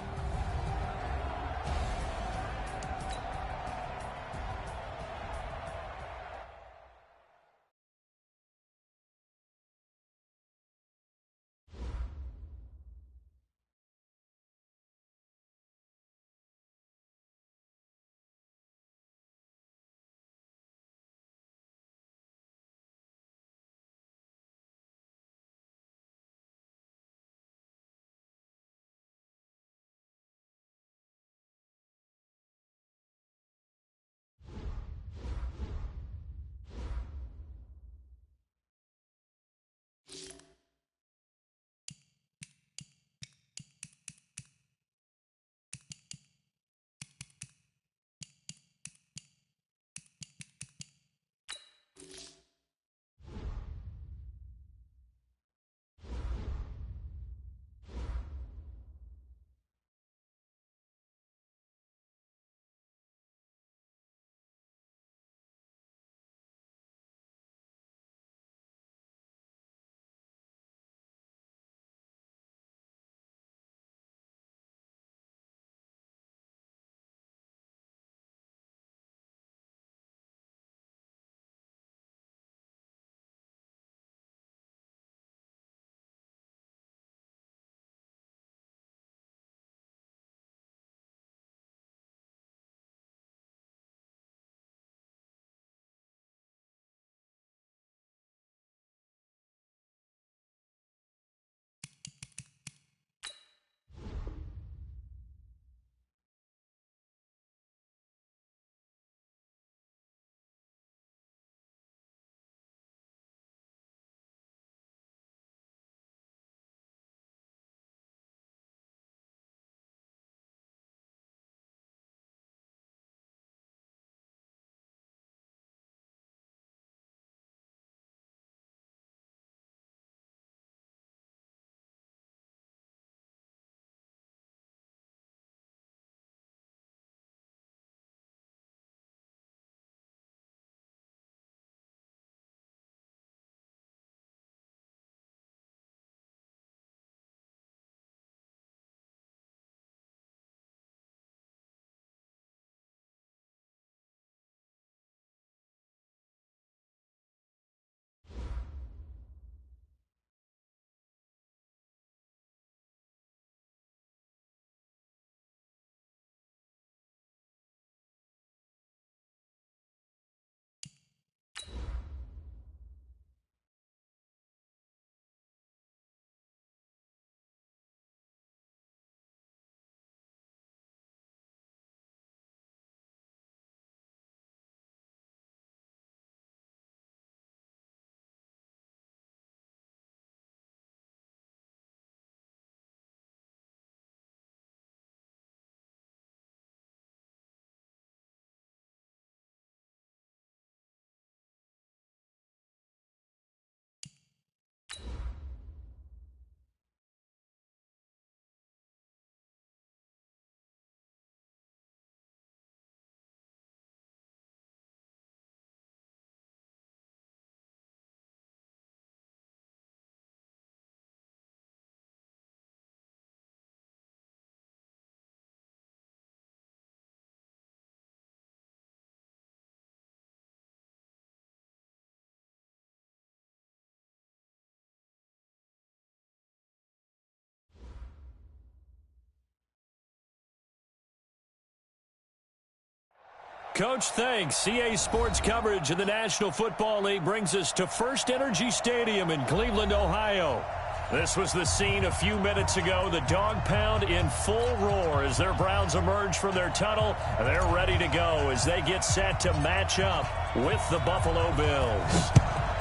Coach, thanks. CA Sports coverage of the National Football League brings us to First Energy Stadium in Cleveland, Ohio. This was the scene a few minutes ago. The dog pound in full roar as their Browns emerge from their tunnel. They're ready to go as they get set to match up with the Buffalo Bills.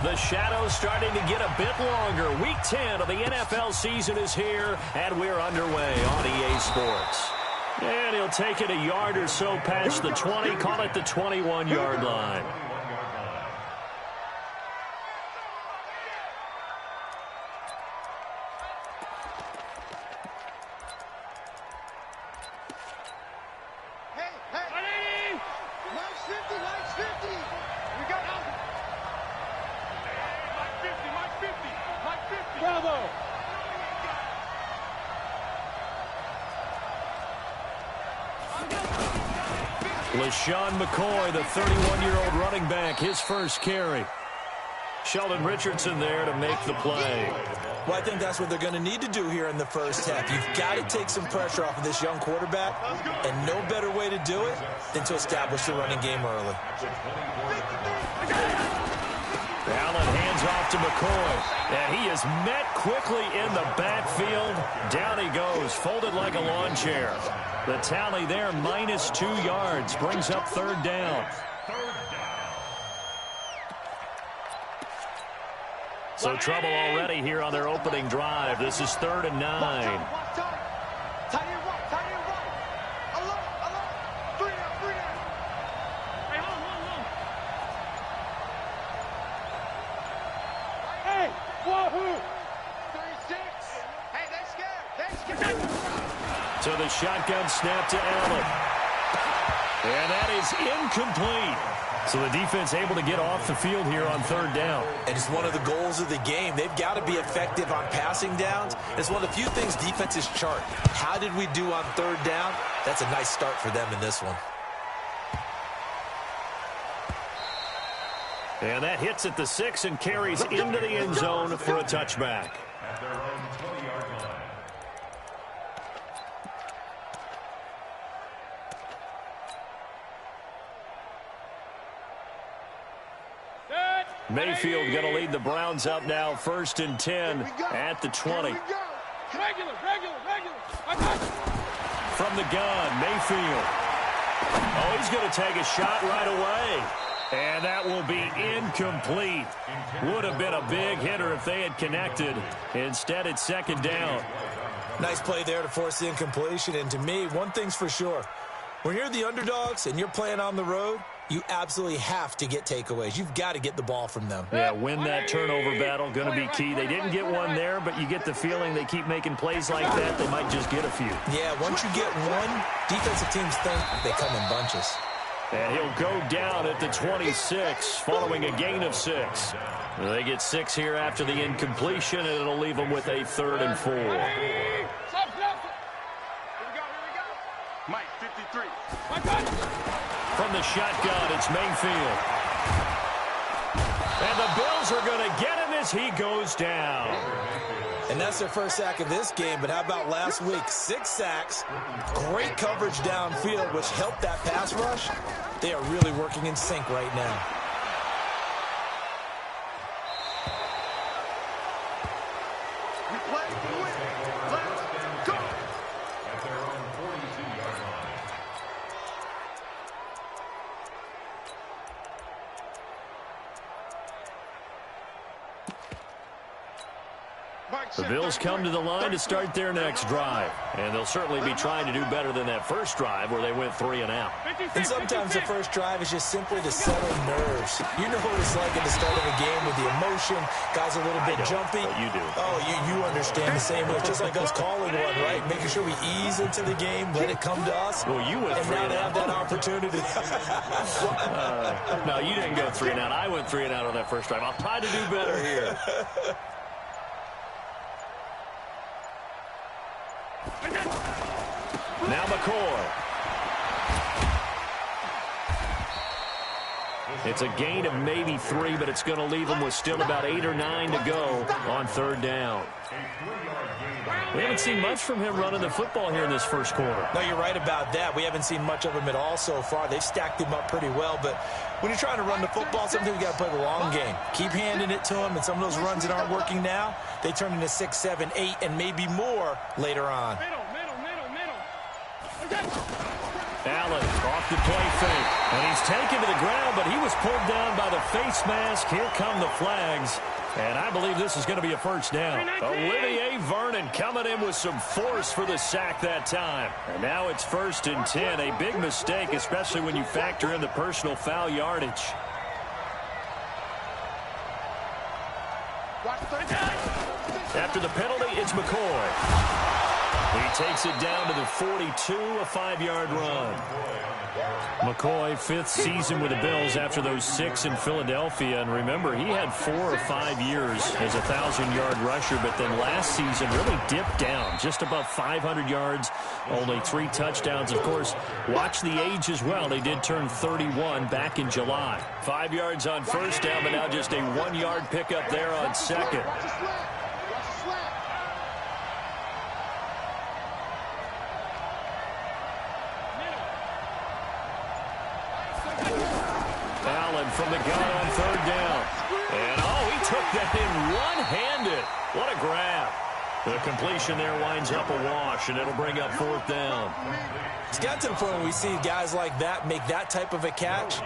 The shadows starting to get a bit longer. Week 10 of the NFL season is here, and we're underway on EA Sports. And he'll take it a yard or so past the 20, call it the 21-yard line. LaShawn McCoy, the 31-year-old running back, his first carry. Sheldon Richardson there to make the play. Well, I think that's what they're going to need to do here in the first half. You've got to take some pressure off of this young quarterback, and no better way to do it than to establish the running game early. Allen hands off to McCoy, and he is met quickly in the backfield. Down he goes, folded like a lawn chair. The tally there, -2 yards, brings up third down. So trouble already here on their opening drive. This is 3rd and 9. Hey, wahoo! 36. Hey, they scared. So the shotgun snap to Allen. And that is incomplete. So the defense able to get off the field here on 3rd down. And it's one of the goals of the game. They've got to be effective on passing downs. It's one of the few things defenses chart. How did we do on 3rd down? That's a nice start for them in this one. And that hits at the 6 and carries into the end zone for a touchback. At their own 20-yard line. Mayfield going to lead the Browns up now, 1st and 10 at the 20. Regular. From the gun, Mayfield. Oh, he's going to take a shot right away. And that will be incomplete. Would have been a big hitter if they had connected. Instead, it's 2nd down. Nice play there to force the incompletion. And to me, one thing's for sure. When you're the underdogs and you're playing on the road, you absolutely have to get takeaways. You've got to get the ball from them. Yeah, win that turnover battle, going to be key. They didn't get one there, but you get the feeling they keep making plays like that, they might just get a few. Yeah, once you get one, defensive teams think they come in bunches. And he'll go down at the 26, following a gain of 6. They get 6 here after the incompletion, and it'll leave them with a 3rd and 4. Here we go. Mike, 53. From the shotgun, it's Mayfield. And the Bills are going to get him as he goes down. And that's their first sack of this game, but how about last week? 6 sacks, great coverage downfield, which helped that pass rush. They are really working in sync right now. We play to win. Let's go. At their own 42-yard line. The Bills come to the line to start their next drive. And they'll certainly be trying to do better than that first drive where they went 3 and out. And sometimes the first drive is just simply to settle nerves. You know what it's like at the start of a game with the emotion. Guys are a little bit jumpy. But you do. Oh, you understand the same way. It's just like us calling one, right? Making sure we ease into the game, let it come to us. Well, you went 3 and and now out. they have that opportunity. No, you didn't go 3 and out. I went 3 and out on that first drive. I'll try to do better here. Now McCoy. It's a gain of maybe 3, but it's going to leave them with still about 8 or 9 to go on third down. We haven't seen much from him running the football here in this first quarter. No, you're right about that. We haven't seen much of him at all so far. They've stacked him up pretty well, but when you're trying to run the football, sometimes you got to play the long game. Keep handing it to him, and some of those runs that aren't working now, they turn into 6, 7, 8, and maybe more later on. Middle. Allen off the play fake, and he's taken to the ground, but he was pulled down by the face mask. Here come the flags, and I believe this is going to be a first down. Olivier Vernon coming in with some force for the sack that time. And now it's 1st and 10, a big mistake, especially when you factor in the personal foul yardage. After the penalty, it's McCoy. He takes it down to the 42, a 5-yard run. McCoy, 5th season with the Bills after those 6 in Philadelphia. And remember, he had 4 or 5 years as a 1,000-yard rusher, but then last season really dipped down, just above 500 yards, only 3 touchdowns. Of course, watch the age as well. They did turn 31 back in July. 5 yards on first down, but now just a 1-yard pickup there on second. From the gun on third down. And, he took that in one-handed. What a grab. The completion there winds up a wash, and it'll bring up 4th down. It's got to the point where we see guys like that make that type of a catch.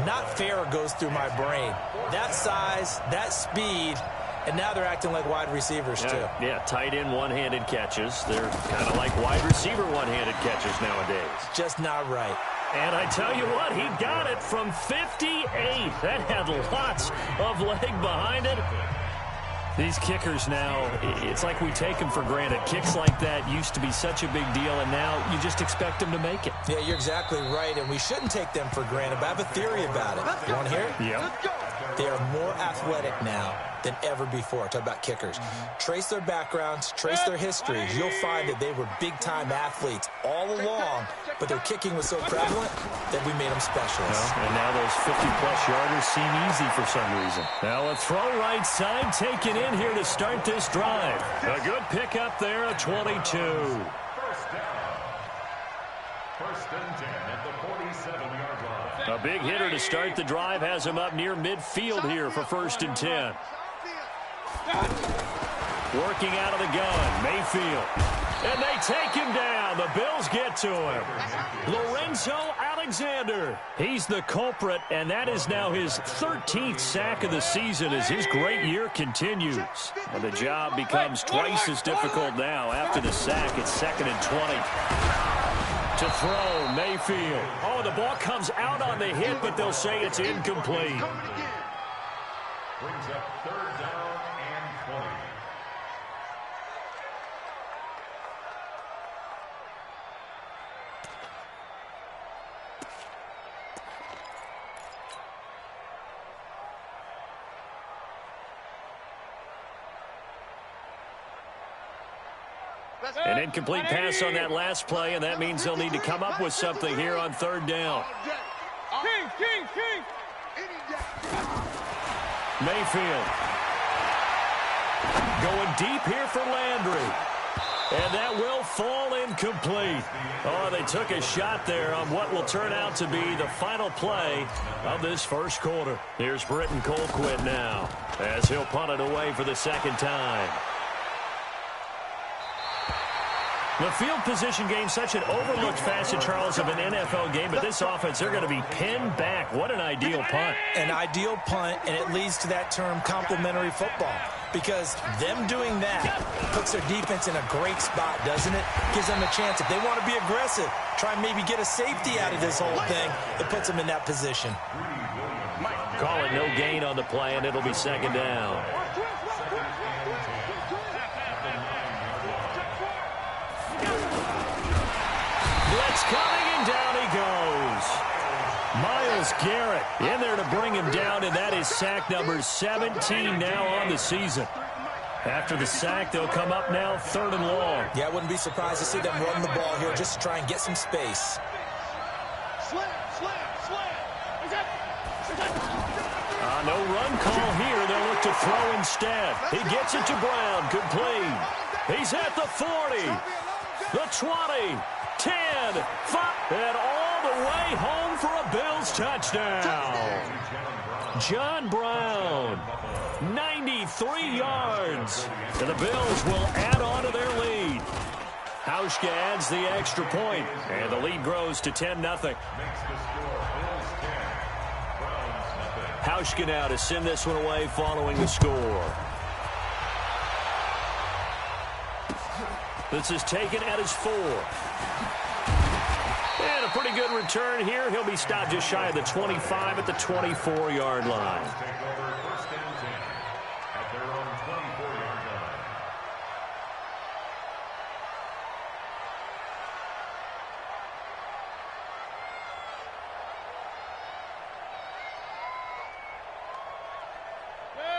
Not fair goes through my brain. That size, that speed, and now they're acting like wide receivers, too. Yeah, tight end one-handed catches. They're kind of like wide receiver one-handed catches nowadays. Just not right. And I tell you what, he got it from 58. That had lots of leg behind it. These kickers now, it's like we take them for granted. Kicks like that used to be such a big deal, and now you just expect them to make it. Yeah, you're exactly right, and we shouldn't take them for granted, but I have a theory about it. You want to hear it? Yeah. They are more athletic now than ever before. Talk about kickers. Trace their backgrounds, trace their histories. You'll find that they were big-time athletes all along, but their kicking was so prevalent that we made them specialists. And now those 50-plus yarders seem easy for some reason. Now a throw right side taken in here to start this drive. A good pickup there, a 22. First down. 1st and 10 at the 47-yard line. A big hitter to start the drive has him up near midfield here for 1st and 10. Working out of the gun, Mayfield. And they take him down. The Bills get to him. Lorenzo Alexander. He's the culprit, and that is now his 13th sack of the season as his great year continues. And the job becomes twice as difficult now after the sack. It's 2nd and 20. To throw, Mayfield. Oh, the ball comes out on the hit, but they'll say it's incomplete. Brings up 3rd down and 20. An incomplete pass on that last play, and that means they'll need to come up with something here on 3rd down. Mayfield. Going deep here for Landry. And that will fall incomplete. Oh, they took a shot there on what will turn out to be the final play of this first quarter. Here's Britton Colquitt now as he'll punt it away for the 2nd time. The field position game, such an overlooked facet, Charles, of an NFL game, but this offense, they're going to be pinned back. What an ideal punt. An ideal punt, and it leads to that term complementary football, because them doing that puts their defense in a great spot, doesn't it? Gives them a chance. If they want to be aggressive, try and maybe get a safety out of this whole thing, it puts them in that position. Call it no gain on the play, and it'll be 2nd down. Coming, and down he goes. Myles Garrett in there to bring him down, and that is sack number 17 now on the season. After the sack, they'll come up now 3rd and long. Yeah, I wouldn't be surprised to see them run the ball here just to try and get some space. No run call here. They'll look to throw instead. He gets it to Brown. Complete. He's at the 40, the 20, 10, 5, and all the way home for a Bills touchdown. John Brown, 93 yards. And the Bills will add on to their lead. Hauschka adds the extra point, and the lead grows to 10-0. Hauschka now to send this one away following the score. This is taken at his 4. And a pretty good return here. He'll be stopped just shy of the 25 at the 24-yard line.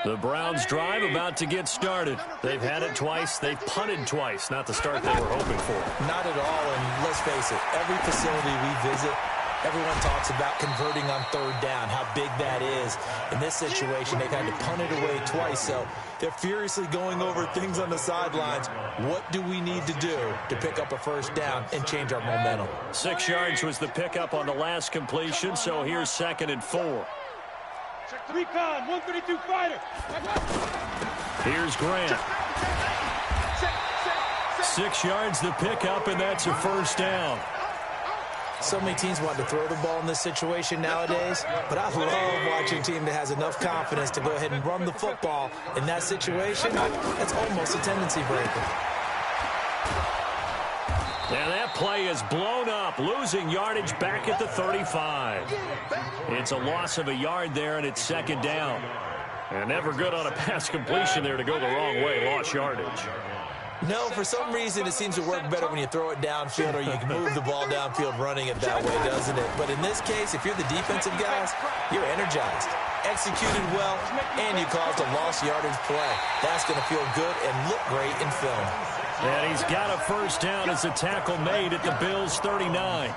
The Browns drive about to get started. They've had it twice. They've punted twice. Not the start they were hoping for. Not at all, and let's face it, every facility we visit, everyone talks about converting on third down, how big that is. In this situation, they've had to punt it away twice, so they're furiously going over things on the sidelines. What do we need to do to pick up a first down and change our momentum? 6 yards was the pickup on the last completion, so here's 2nd and 4. Recon, 132 fighter. Here's Grant. 6 yards the pickup, and that's a first down. So many teams want to throw the ball in this situation nowadays, but I love watching a team that has enough confidence to go ahead and run the football. In that situation, that's almost a tendency breaker. And that play is blown up, losing yardage back at the 35. It's a loss of a yard there, and it's 2nd down. And never good on a pass completion there to go the wrong way, lost yardage. No, for some reason it seems to work better when you throw it downfield or you can move the ball downfield running it that way, doesn't it? But in this case, if you're the defensive guys, you're energized, executed well, and you caused a lost yardage play. That's going to feel good and look great in film. And he's got a first down as a tackle made at the Bills' 39.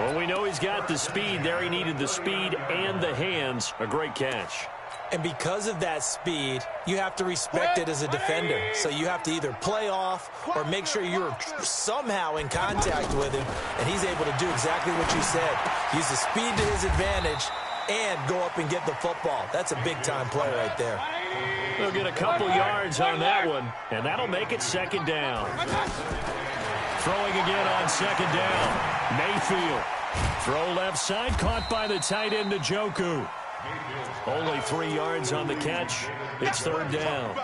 Well, we know he's got the speed there. He needed the speed and the hands. A great catch. And because of that speed, you have to respect it as a defender. So you have to either play off or make sure you're somehow in contact with him. And he's able to do exactly what you said. Use the speed to his advantage and go up and get the football. That's a big-time play right there. They'll get a couple yards on that one, and that'll make it 2nd down. Throwing again on 2nd down. Mayfield. Throw left side, caught by the tight end, Njoku. Only 3 yards on the catch. It's 3rd down.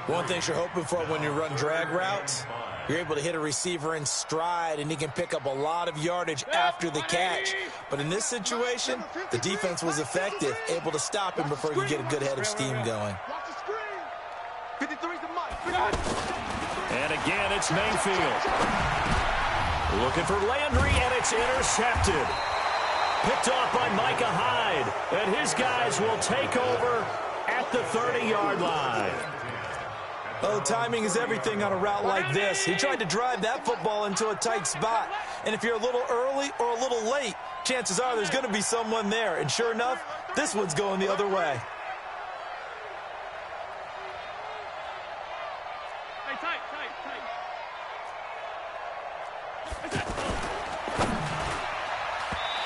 One thing you're hoping for when you run drag routes, you're able to hit a receiver in stride, and he can pick up a lot of yardage after the catch. But in this situation, the defense was effective, able to stop him before you get a good head of steam going. And again, it's Mayfield. Looking for Landry, and it's intercepted. Picked off by Micah Hyde, and his guys will take over at the 30-yard line. Oh, timing is everything on a route like this. He tried to drive that football into a tight spot. And if you're a little early or a little late, chances are there's going to be someone there. And sure enough, this one's going the other way. Hey, tight.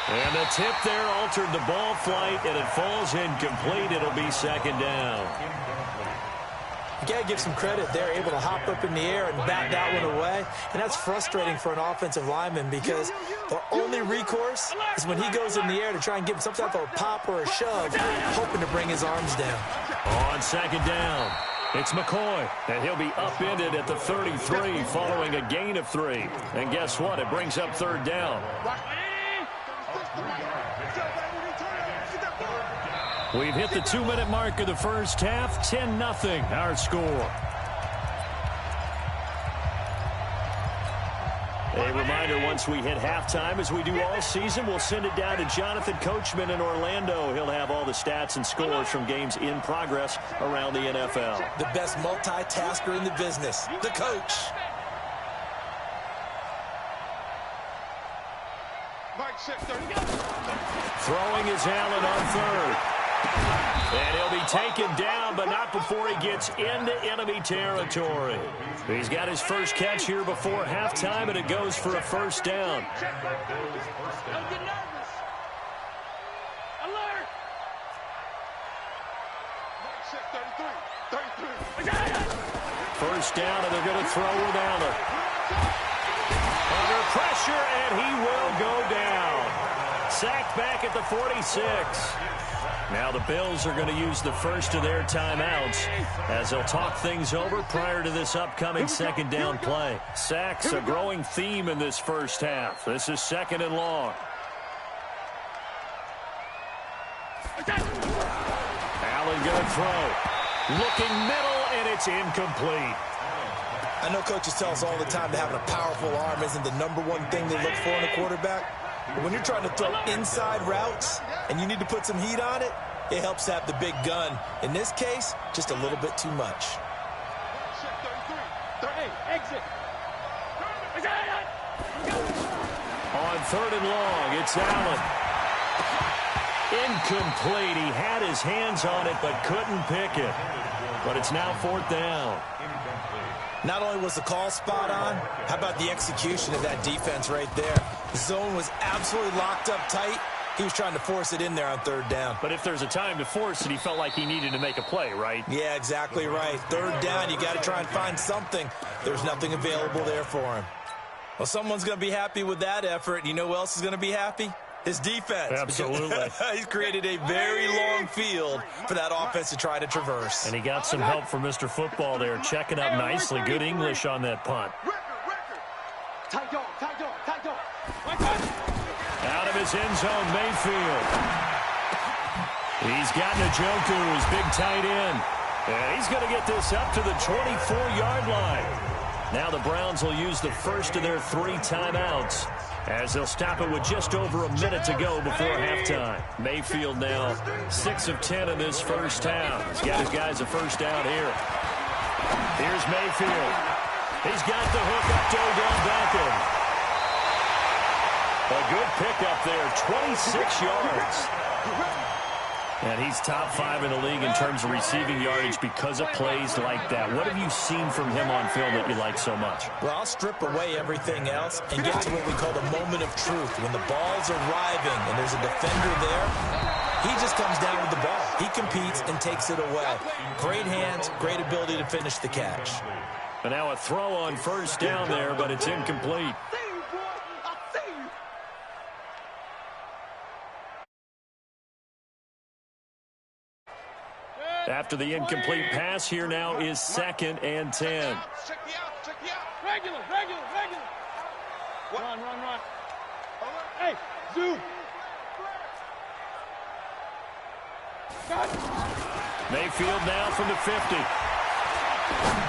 And the tip there altered the ball flight, and it falls incomplete. It'll be 2nd down. You got to give some credit. They're able to hop up in the air and bat that one away. And that's frustrating for an offensive lineman because their only recourse is when he goes in the air to try and give him some type of a pop or a shove, hoping to bring his arms down. On 2nd down, it's McCoy, and he'll be upended at the 33 following a gain of 3. And guess what? It brings up 3rd down. We've hit the 2-minute mark of the first half. 10-0 our score. A reminder, once we hit halftime, as we do all season, we'll send it down to Jonathan Coachman in Orlando. He'll have all the stats and scores from games in progress around the NFL. The best multitasker in the business, the coach. Mike, Throwing is Allen on third. And he'll be taken down, but not before he gets into enemy territory. He's got his first catch here before halftime, and it goes for a first down. Don't get nervous. Alert. First down, and they're going to throw with Allen. Under pressure, and he will go down. Sacked back at the 46. Now the Bills are going to use the first of their timeouts as they'll talk things over prior to this upcoming second down play. Sacks, a growing theme in this first half. This is second and long. Allen going to throw. Looking middle, and it's incomplete. I know coaches tell us all the time that having a powerful arm isn't the #1 thing they look for in a quarterback. But when you're trying to throw inside routes and you need to put some heat on it, it helps to have the big gun. In this case, just a little bit too much. Exit. On third and long, it's Allen. Incomplete. He had his hands on it but couldn't pick it. But it's now fourth down. Not only was the call spot on, how about the execution of that defense right there? The zone was absolutely locked up tight. He was trying to force it in there on third down. But if there's a time to force it, he felt like he needed to make a play, right? Yeah, exactly right. Third down, you got to try and find something. There's nothing available there for him. Well, someone's going to be happy with that effort. You know who else is going to be happy? His defense. Absolutely. He's created a very long field for that offense to try to traverse. And he got some help from Mr. Football there, checking up nicely. Good English on that punt. Out of his end zone, Mayfield. He's got Njoku, his big tight end. And he's going to get this up to the 24-yard line. Now the Browns will use the first of their 3 timeouts as they'll stop it with just over a minute to go before halftime. Mayfield now 6 of 10 in this first half. He's got his guys a first down here. Here's Mayfield. He's got the hook up to Odell Beckham. A good pickup there, 26 yards. And he's top 5 in the league in terms of receiving yardage because of plays like that. What have you seen from him on film that you like so much? Well, I'll strip away everything else and get to what we call the moment of truth. When the ball's arriving and there's a defender there, he just comes down with the ball. He competes and takes it away. Great hands, great ability to finish the catch. And now a throw on first down there, but it's incomplete. After the incomplete pass, here now is 2nd and 10. Regular. Run. Hey, zoom. Mayfield now from the 50.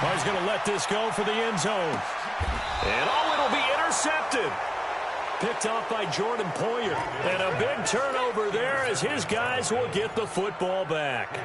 Oh, he's going to let this go for the end zone. And it'll be intercepted. Picked off by Jordan Poyer. And a big turnover there as his guys will get the football back.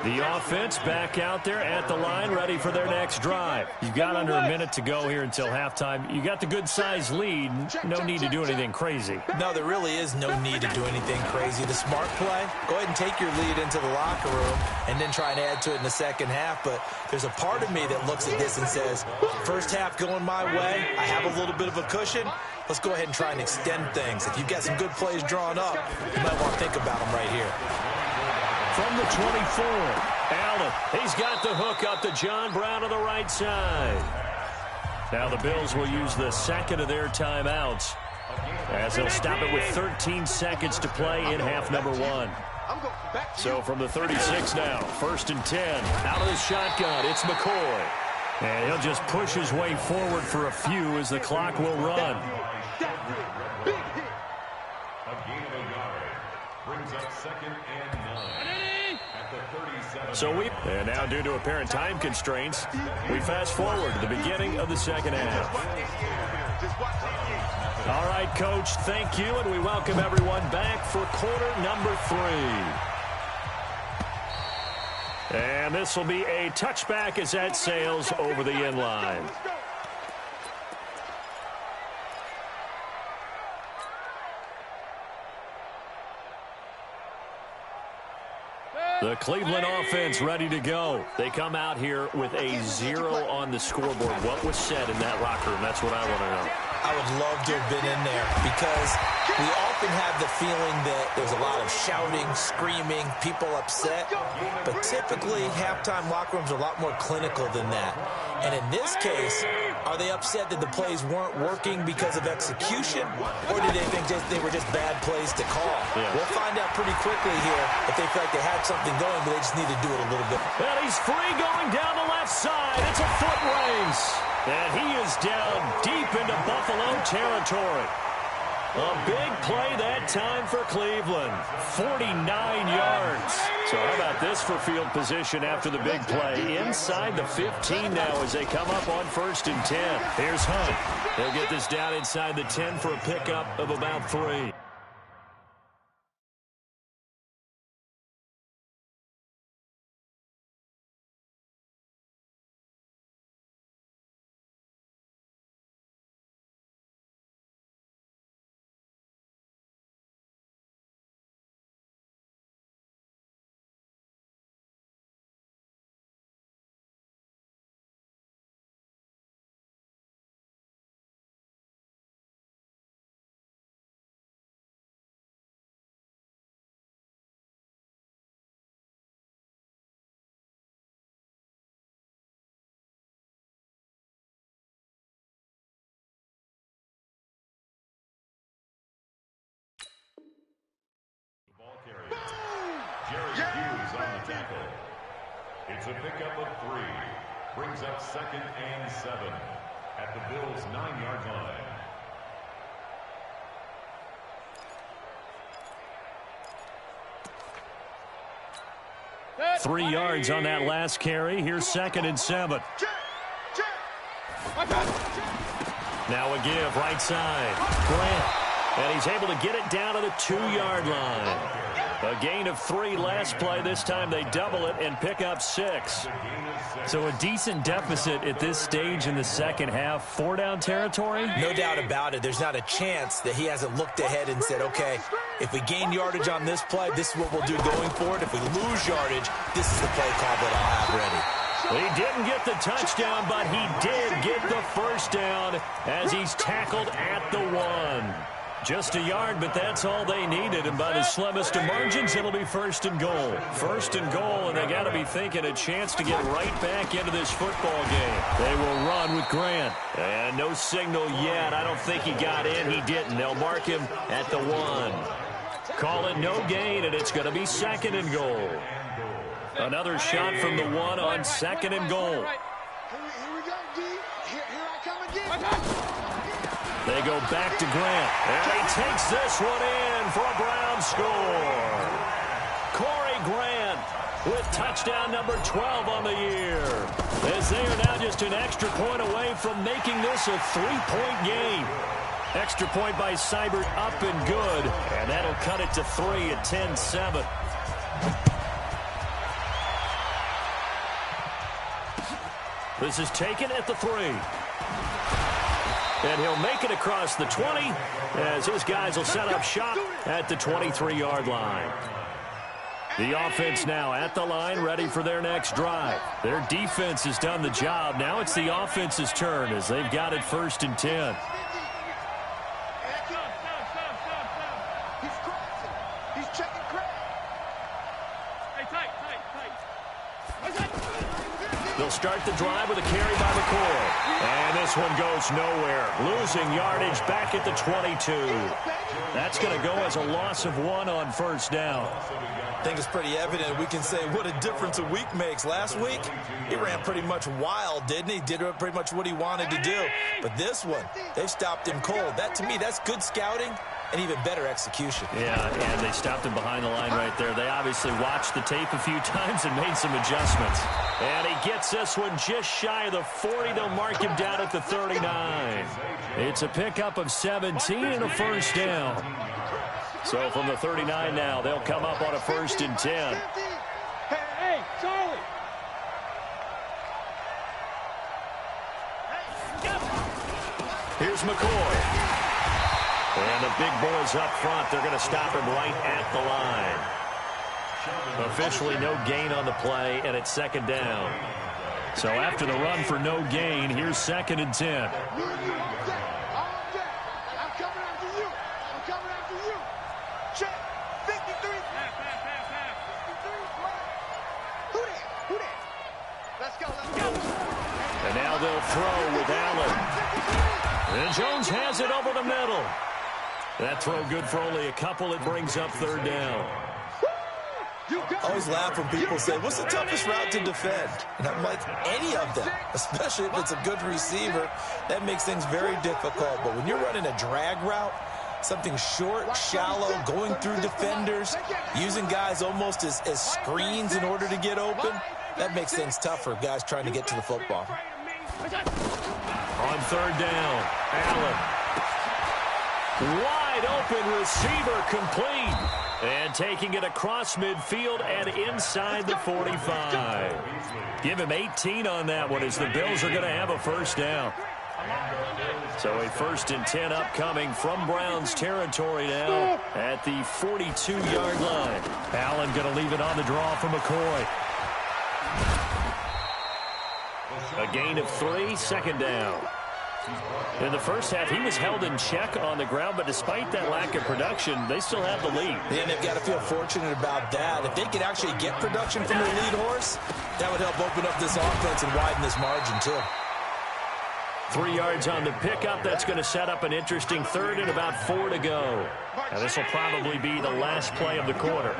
The offense back out there at the line, ready for their next drive. You've got under a minute to go here until halftime. You got the good-sized lead. No need to do anything crazy. No, there really is no need to do anything crazy. The smart play, go ahead and take your lead into the locker room and then try and add to it in the second half. But there's a part of me that looks at this and says, first half going my way, I have a little bit of a cushion. Let's go ahead and try and extend things. If you've got some good plays drawn up, you might want to think about them right here. From the 24, Allen. He's got the hook up to John Brown on the right side. Now the Bills will use the second of their timeouts as they'll stop it with 13 seconds to play in half number 1. So from the 36 now, 1st and 10. Out of the shotgun, it's McCoy. And he'll just push his way forward for a few as the clock will run. Brings up 2nd and 9 at the 37. So and now due to apparent time constraints, we fast forward to the beginning of the second half. All right, Coach, thank you, and we welcome everyone back for quarter number 3. And this will be a touchback as that sails over the end line. The Cleveland offense ready to go. They come out here with a 0 on the scoreboard. What was said in that locker room? That's what I want to know. I would love to have been in there because we often have the feeling that there's a lot of shouting, screaming, people upset. But typically, halftime locker rooms are a lot more clinical than that. And in this case, are they upset that the plays weren't working because of execution? Or did they think they were just bad plays to call? Yeah. We'll find out pretty quickly here if they feel like they had something going, but they just need to do it a little bit. And he's free going down the left side. It's a foot race. And he is down deep into Buffalo territory. A big play that time for Cleveland. 49 yards. So how about this for field position after the big play? Inside the 15 now as they come up on 1st and 10. Here's Hunt. They'll get this down inside the 10 for a pickup of about 3. jjae187's on the tackle. It's a pickup of 3. Brings up 2nd and 7 at the Bills' 9-yard line. Three yards on that last carry. Here's 2nd and 7. Now a give, right side. Grant. And he's able to get it down to the 2-yard line. A gain of 3 last play. This time they double it and pick up 6. So a decent deficit at this stage in the second half. 4-down territory? No doubt about it. There's not a chance that he hasn't looked ahead and said, okay, if we gain yardage on this play, this is what we'll do going forward. If we lose yardage, this is the play call that I'll have ready. He didn't get the touchdown, but he did get the first down as he's tackled at the 1. Just a yard, but that's all they needed. And by the slimmest of margins, it'll be 1st and goal. 1st and goal, and they got to be thinking a chance to get right back into this football game. They will run with Grant. And no signal yet. I don't think he got in. He didn't. They'll mark him at the 1. Call it no gain, and it's going to be 2nd and goal. Another shot from the 1 on 2nd and goal. Here we go, D. Here I come again. They go back to Grant. And he takes this one in for a Brown score. Corey Grant with touchdown number 12 on the year. As they are now just an extra point away from making this a 3-point game. Extra point by Seibert up and good. And that'll cut it to 3 at 10-7. This is taken at the 3. And he'll make it across the 20 as his guys will set up shop at the 23-yard line. The offense now at the line, ready for their next drive. Their defense has done the job. Now it's the offense's turn as they've got it 1st and 10. They'll start the drive with a carry by McCoy. And this one goes nowhere. Losing yardage back at the 22. That's going to go as a loss of 1 on 1st down. I think it's pretty evident. We can say what a difference a week makes. Last week, he ran pretty much wild, didn't he? Did pretty much what he wanted to do. But this one, they stopped him cold. That, to me, that's good scouting and even better execution. Yeah, and they stopped him behind the line right there. They obviously watched the tape a few times and made some adjustments. And he gets this one just shy of the 40. They'll mark him down at the 39. It's a pickup of 17 and a 1st down. So from the 39 now, they'll come up on a 1st and 10. Hey, Charlie. Here's McCoy. And the big boys up front, they're going to stop him right at the line. Officially no gain on the play, and it's second down. So after the run for no gain, here's 2nd and 10. I'm coming after you. I'm coming after you. Check. 53. Who that? Let's go. And now they'll throw with Allen. And Jones has it over the middle. That throw good for only a couple. It brings up 3rd down. I always laugh when people say, what's the toughest route to defend? And I'm like, any of them, especially if it's a good receiver. That makes things very difficult. But when you're running a drag route, something short, shallow, going through defenders, using guys almost as screens in order to get open, that makes things tough for guys trying to get to the football. On 3rd down, Allen. Wide open receiver complete. And taking it across midfield and inside the 45. Give him 18 on that one as the Bills are going to have a 1st down. So a 1st and 10 upcoming from Browns territory now at the 42-yard line. Allen going to leave it on the draw for McCoy. A gain of 3, 2nd down. In the first half, he was held in check on the ground, but despite that lack of production, they still have the lead. Yeah, and they've got to feel fortunate about that. If they could actually get production from their lead horse, that would help open up this offense and widen this margin, too. 3 yards on the pickup. That's going to set up an interesting 3rd and about 4 to go. Now, this will probably be the last play of the quarter.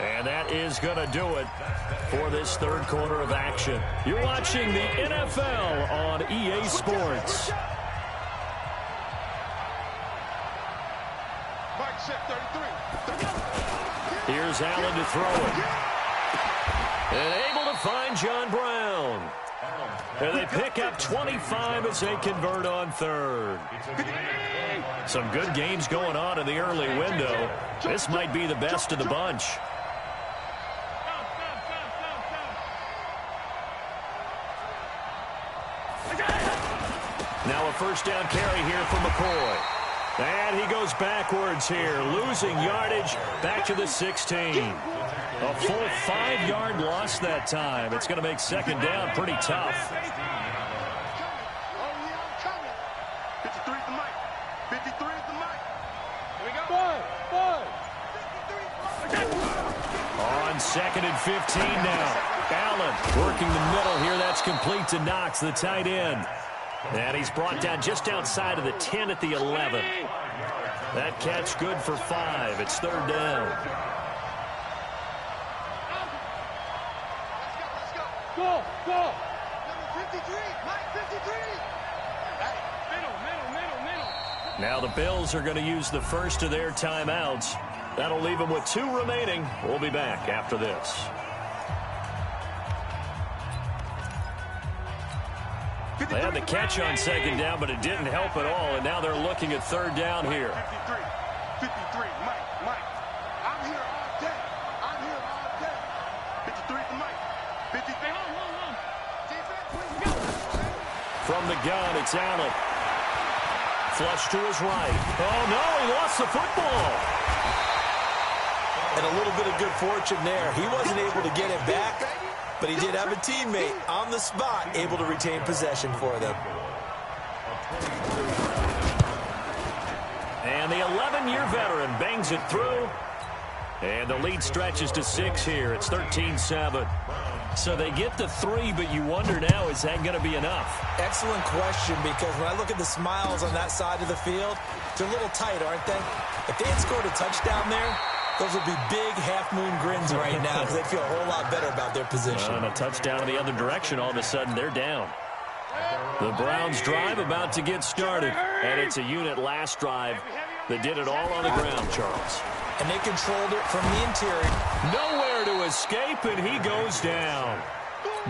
And that is going to do it for this 3rd quarter of action. You're watching the NFL on EA Sports. Here's Allen to throw it. And able to find John Brown. And they pick up 25 as they convert on 3rd. Some good games going on in the early window. This might be the best of the bunch. Now a 1st down carry here for McCoy. And he goes backwards here, losing yardage back to the 16. A full 5-yard loss that time. It's going to make 2nd down pretty tough. 53 is the mic. 53 is the mic. Here we go. On 2nd and 15 now. Allen working the middle here. That's complete to Knox, the tight end. And he's brought down just outside of the 10 at the 11. That catch good for 5. It's 3rd down. Go. Number 53. Mike 53. Middle. Now the Bills are going to use the first of their timeouts. That'll leave them with 2 remaining. We'll be back after this. They had the catch on 2nd down, but it didn't help at all, and now they're looking at 3rd down here. 53, Mike. I'm here all day. 53 is the mic. 53. From the gun, it's Allen. Flush to his right. Oh, no, he lost the football. And a little bit of good fortune there. He wasn't able to get it back, but he did have a teammate on the spot able to retain possession for them. And the 11-year veteran bangs it through. And the lead stretches to 6 here. It's 13-7. So they get the 3, but you wonder now, is that going to be enough? Excellent question, because when I look at the smiles on that side of the field, they're a little tight, aren't they? If they had scored a touchdown there, those would be big half-moon grins right now because they'd feel a whole lot better about their position. And a touchdown in the other direction, all of a sudden they're down. The Browns drive about to get started, and it's a unit last drive that did it all on the ground, Charles. And they controlled it from the interior. Nowhere to escape, and he goes down.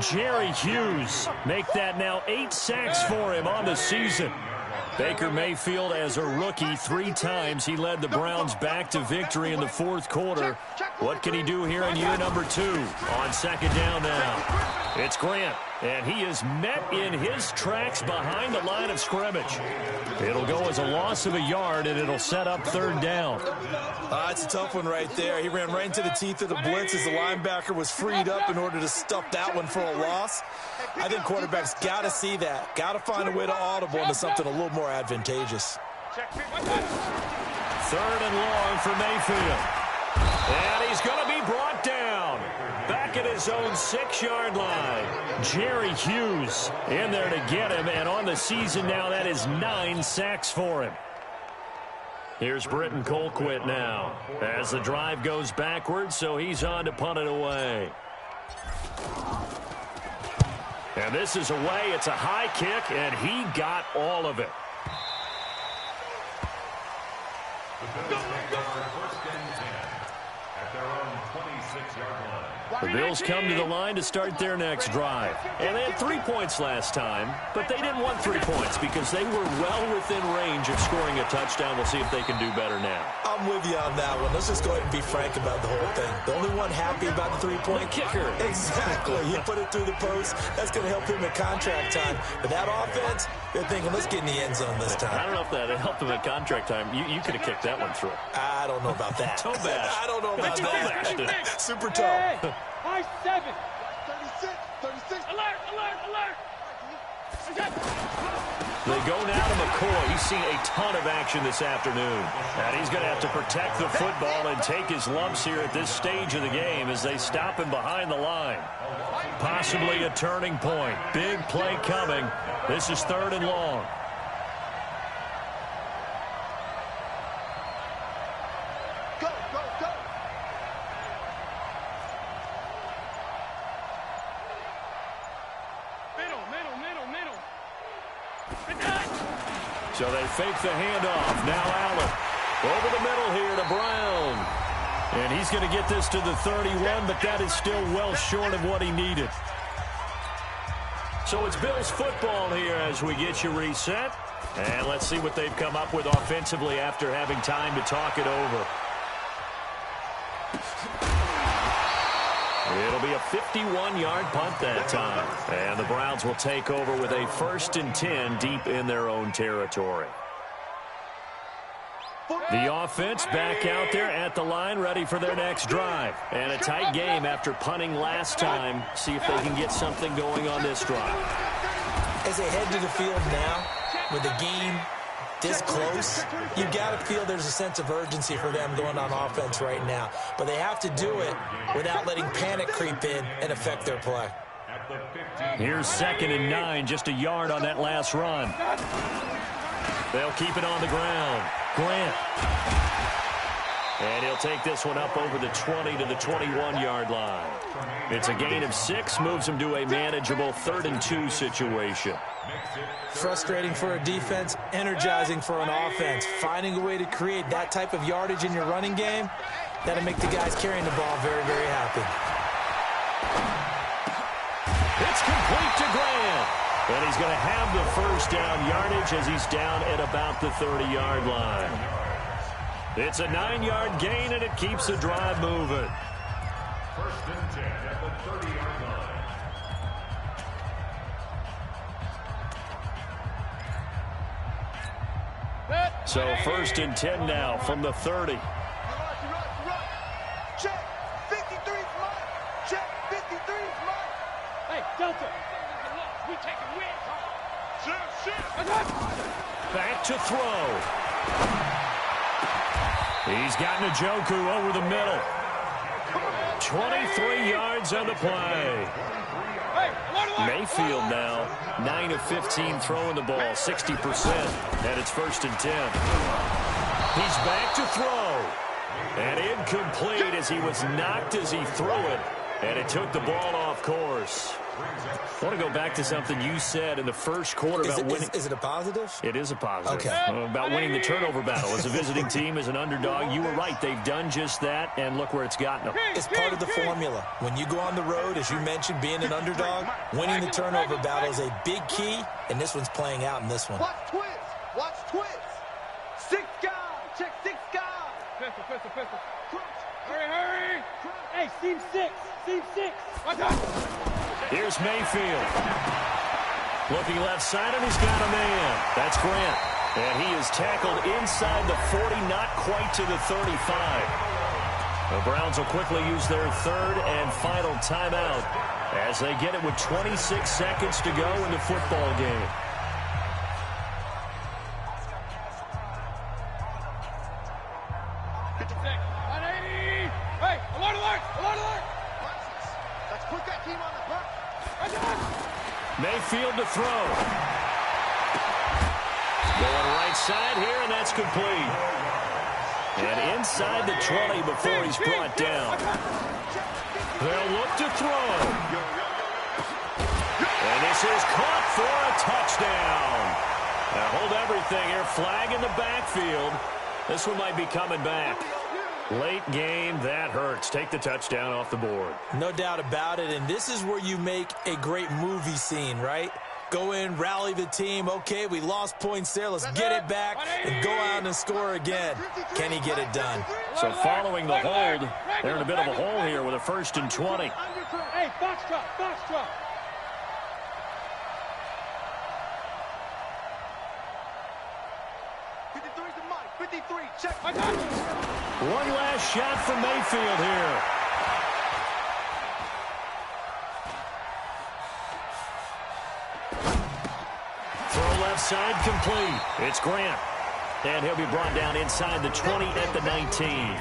Jerry Hughes make that now 8 sacks for him on the season. Baker Mayfield, as a rookie, 3 times he led the Browns back to victory in the 4th quarter. What can he do here in year number 2 on 2nd down now? It's Grant, and he is met in his tracks behind the line of scrimmage. It'll go as a loss of a yard, and it'll set up third down. It's a tough one right there. He ran right into the teeth of the blitz as the linebacker was freed up in order to stuff that one for a loss. I think quarterbacks got to see that. Got to find a way to audible into something a little more advantageous. Third and long for Mayfield. And he's going to be brought down. Back at his own 6-yard line. Jerry Hughes in there to get him. And on the season now, that is 9 sacks for him. Here's Britton Colquitt now as the drive goes backwards, so he's on to punt it away. And this is away. It's a high kick, and he got all of it. The Bills come to the line to start their next drive. And they had 3 points last time, but they didn't want 3 points because they were well within range of scoring a touchdown. We'll see if they can do better now. I'm with you on that one. Let's just go ahead and be frank about the whole thing. The only one happy about the 3-point kicker. Exactly. He put it through the post. That's going to help him at contract time. But that offense, they're thinking, let's get in the end zone this time. I don't know if that helped him at contract time. You could have kicked that one through. I don't know about that. Toe bash. I don't know about that. Super toe. Hey, high 7. 36. Alert, alert, alert. They go now to McCoy. He's seen a ton of action this afternoon. And he's going to have to protect the football and take his lumps here at this stage of the game as they stop him behind the line. Possibly a turning point. Big play coming. This is third and long. Go, go, go. Middle. So they fake the handoff. Now Allen over the middle here to Brown. And he's going to get this to the 31, but that is still well short of what he needed. So it's Bills football here as we get you reset. And let's see what they've come up with offensively after having time to talk it over. It'll be a 51-yard punt that time. And the Browns will take over with a 1st and 10 deep in their own territory. The offense back out there at the line, ready for their next drive. And a tight game after punting last time. See if they can get something going on this drive. As they head to the field now, with the game this close, you got to feel there's a sense of urgency for them going on offense right now. But they have to do it without letting panic creep in and affect their play. Here's 2nd and 9, just a yard on that last run. They'll keep it on the ground. Grant. And he'll take this one up over the 20 to the 21-yard line. It's a gain of 6, moves him to a manageable 3rd and 2 situation. Frustrating for a defense, energizing for an offense. Finding a way to create that type of yardage in your running game, that'll make the guys carrying the ball very, very happy. It's complete to Grant. And he's going to have the first down yardage as he's down at about the 30-yard line. It's a 9-yard gain, and it keeps the drive moving. 1st and 10 at the 30-yard line. So 1st and 10 now from the 30. Check. 53's mine. Check. 53's mine. Hey, Delta. We taking wins. Shit. Back to throw. He's got Njoku over the middle. 23 yards on the play. Mayfield now, 9 of 15 throwing the ball, 60%, and it's 1st and 10. He's back to throw. And incomplete as he was knocked as he threw it, and it took the ball off course. I want to go back to something you said in the first quarter about winning. Is it a positive? It is a positive. Okay. About winning the turnover battle. As a visiting team, as an underdog, you were right. They've done just that, and look where it's gotten them. It's part of the formula. When you go on the road, as you mentioned, being an underdog, winning the turnover battle is a big key, and this one's playing out in this one. Watch twist. Watch twist. 6 guys. Check 6 guys. Pistol. Hurry. Hey, seam 6. Watch out. Here's Mayfield. Looking left side, and he's got a man. That's Grant. And he is tackled inside the 40, not quite to the 35. The Browns will quickly use their third and final timeout as they get it with 26 seconds to go in the football game. Mayfield to throw. Going right side here, and that's complete. And inside the 20 before he's brought down. They'll look to throw. And this is caught for a touchdown. Now hold everything here. Flag in the backfield. This one might be coming back. Late game, that hurts. Take the touchdown off the board. No doubt about it, and this is where you make a great movie scene, right? Go in, rally the team. Okay, we lost points there. Let's get it back and go out and score again. Can he get it done? So following the hold, they're in a bit of a hole here with a 1st and 20. Hey, foxtrot. 53, check. One last shot from Mayfield here. Throw left side complete. It's Grant. And he'll be brought down inside the 20 at the 19.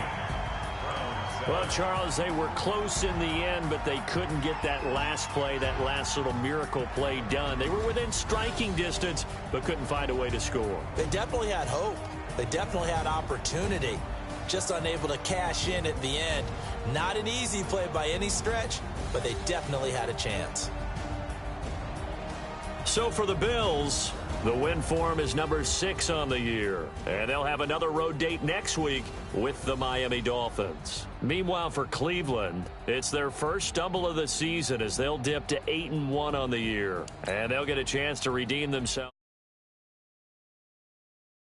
Well, Charles, they were close in the end, but they couldn't get that last play, that last little miracle play done. They were within striking distance, but couldn't find a way to score. They definitely had hope. They definitely had opportunity. Just unable to cash in at the end. Not an easy play by any stretch, but they definitely had a chance. So for the Bills, the win form is number 6 on the year. And they'll have another road date next week with the Miami Dolphins. Meanwhile, for Cleveland, it's their first stumble of the season as they'll dip to 8-1 on the year. And they'll get a chance to redeem themselves.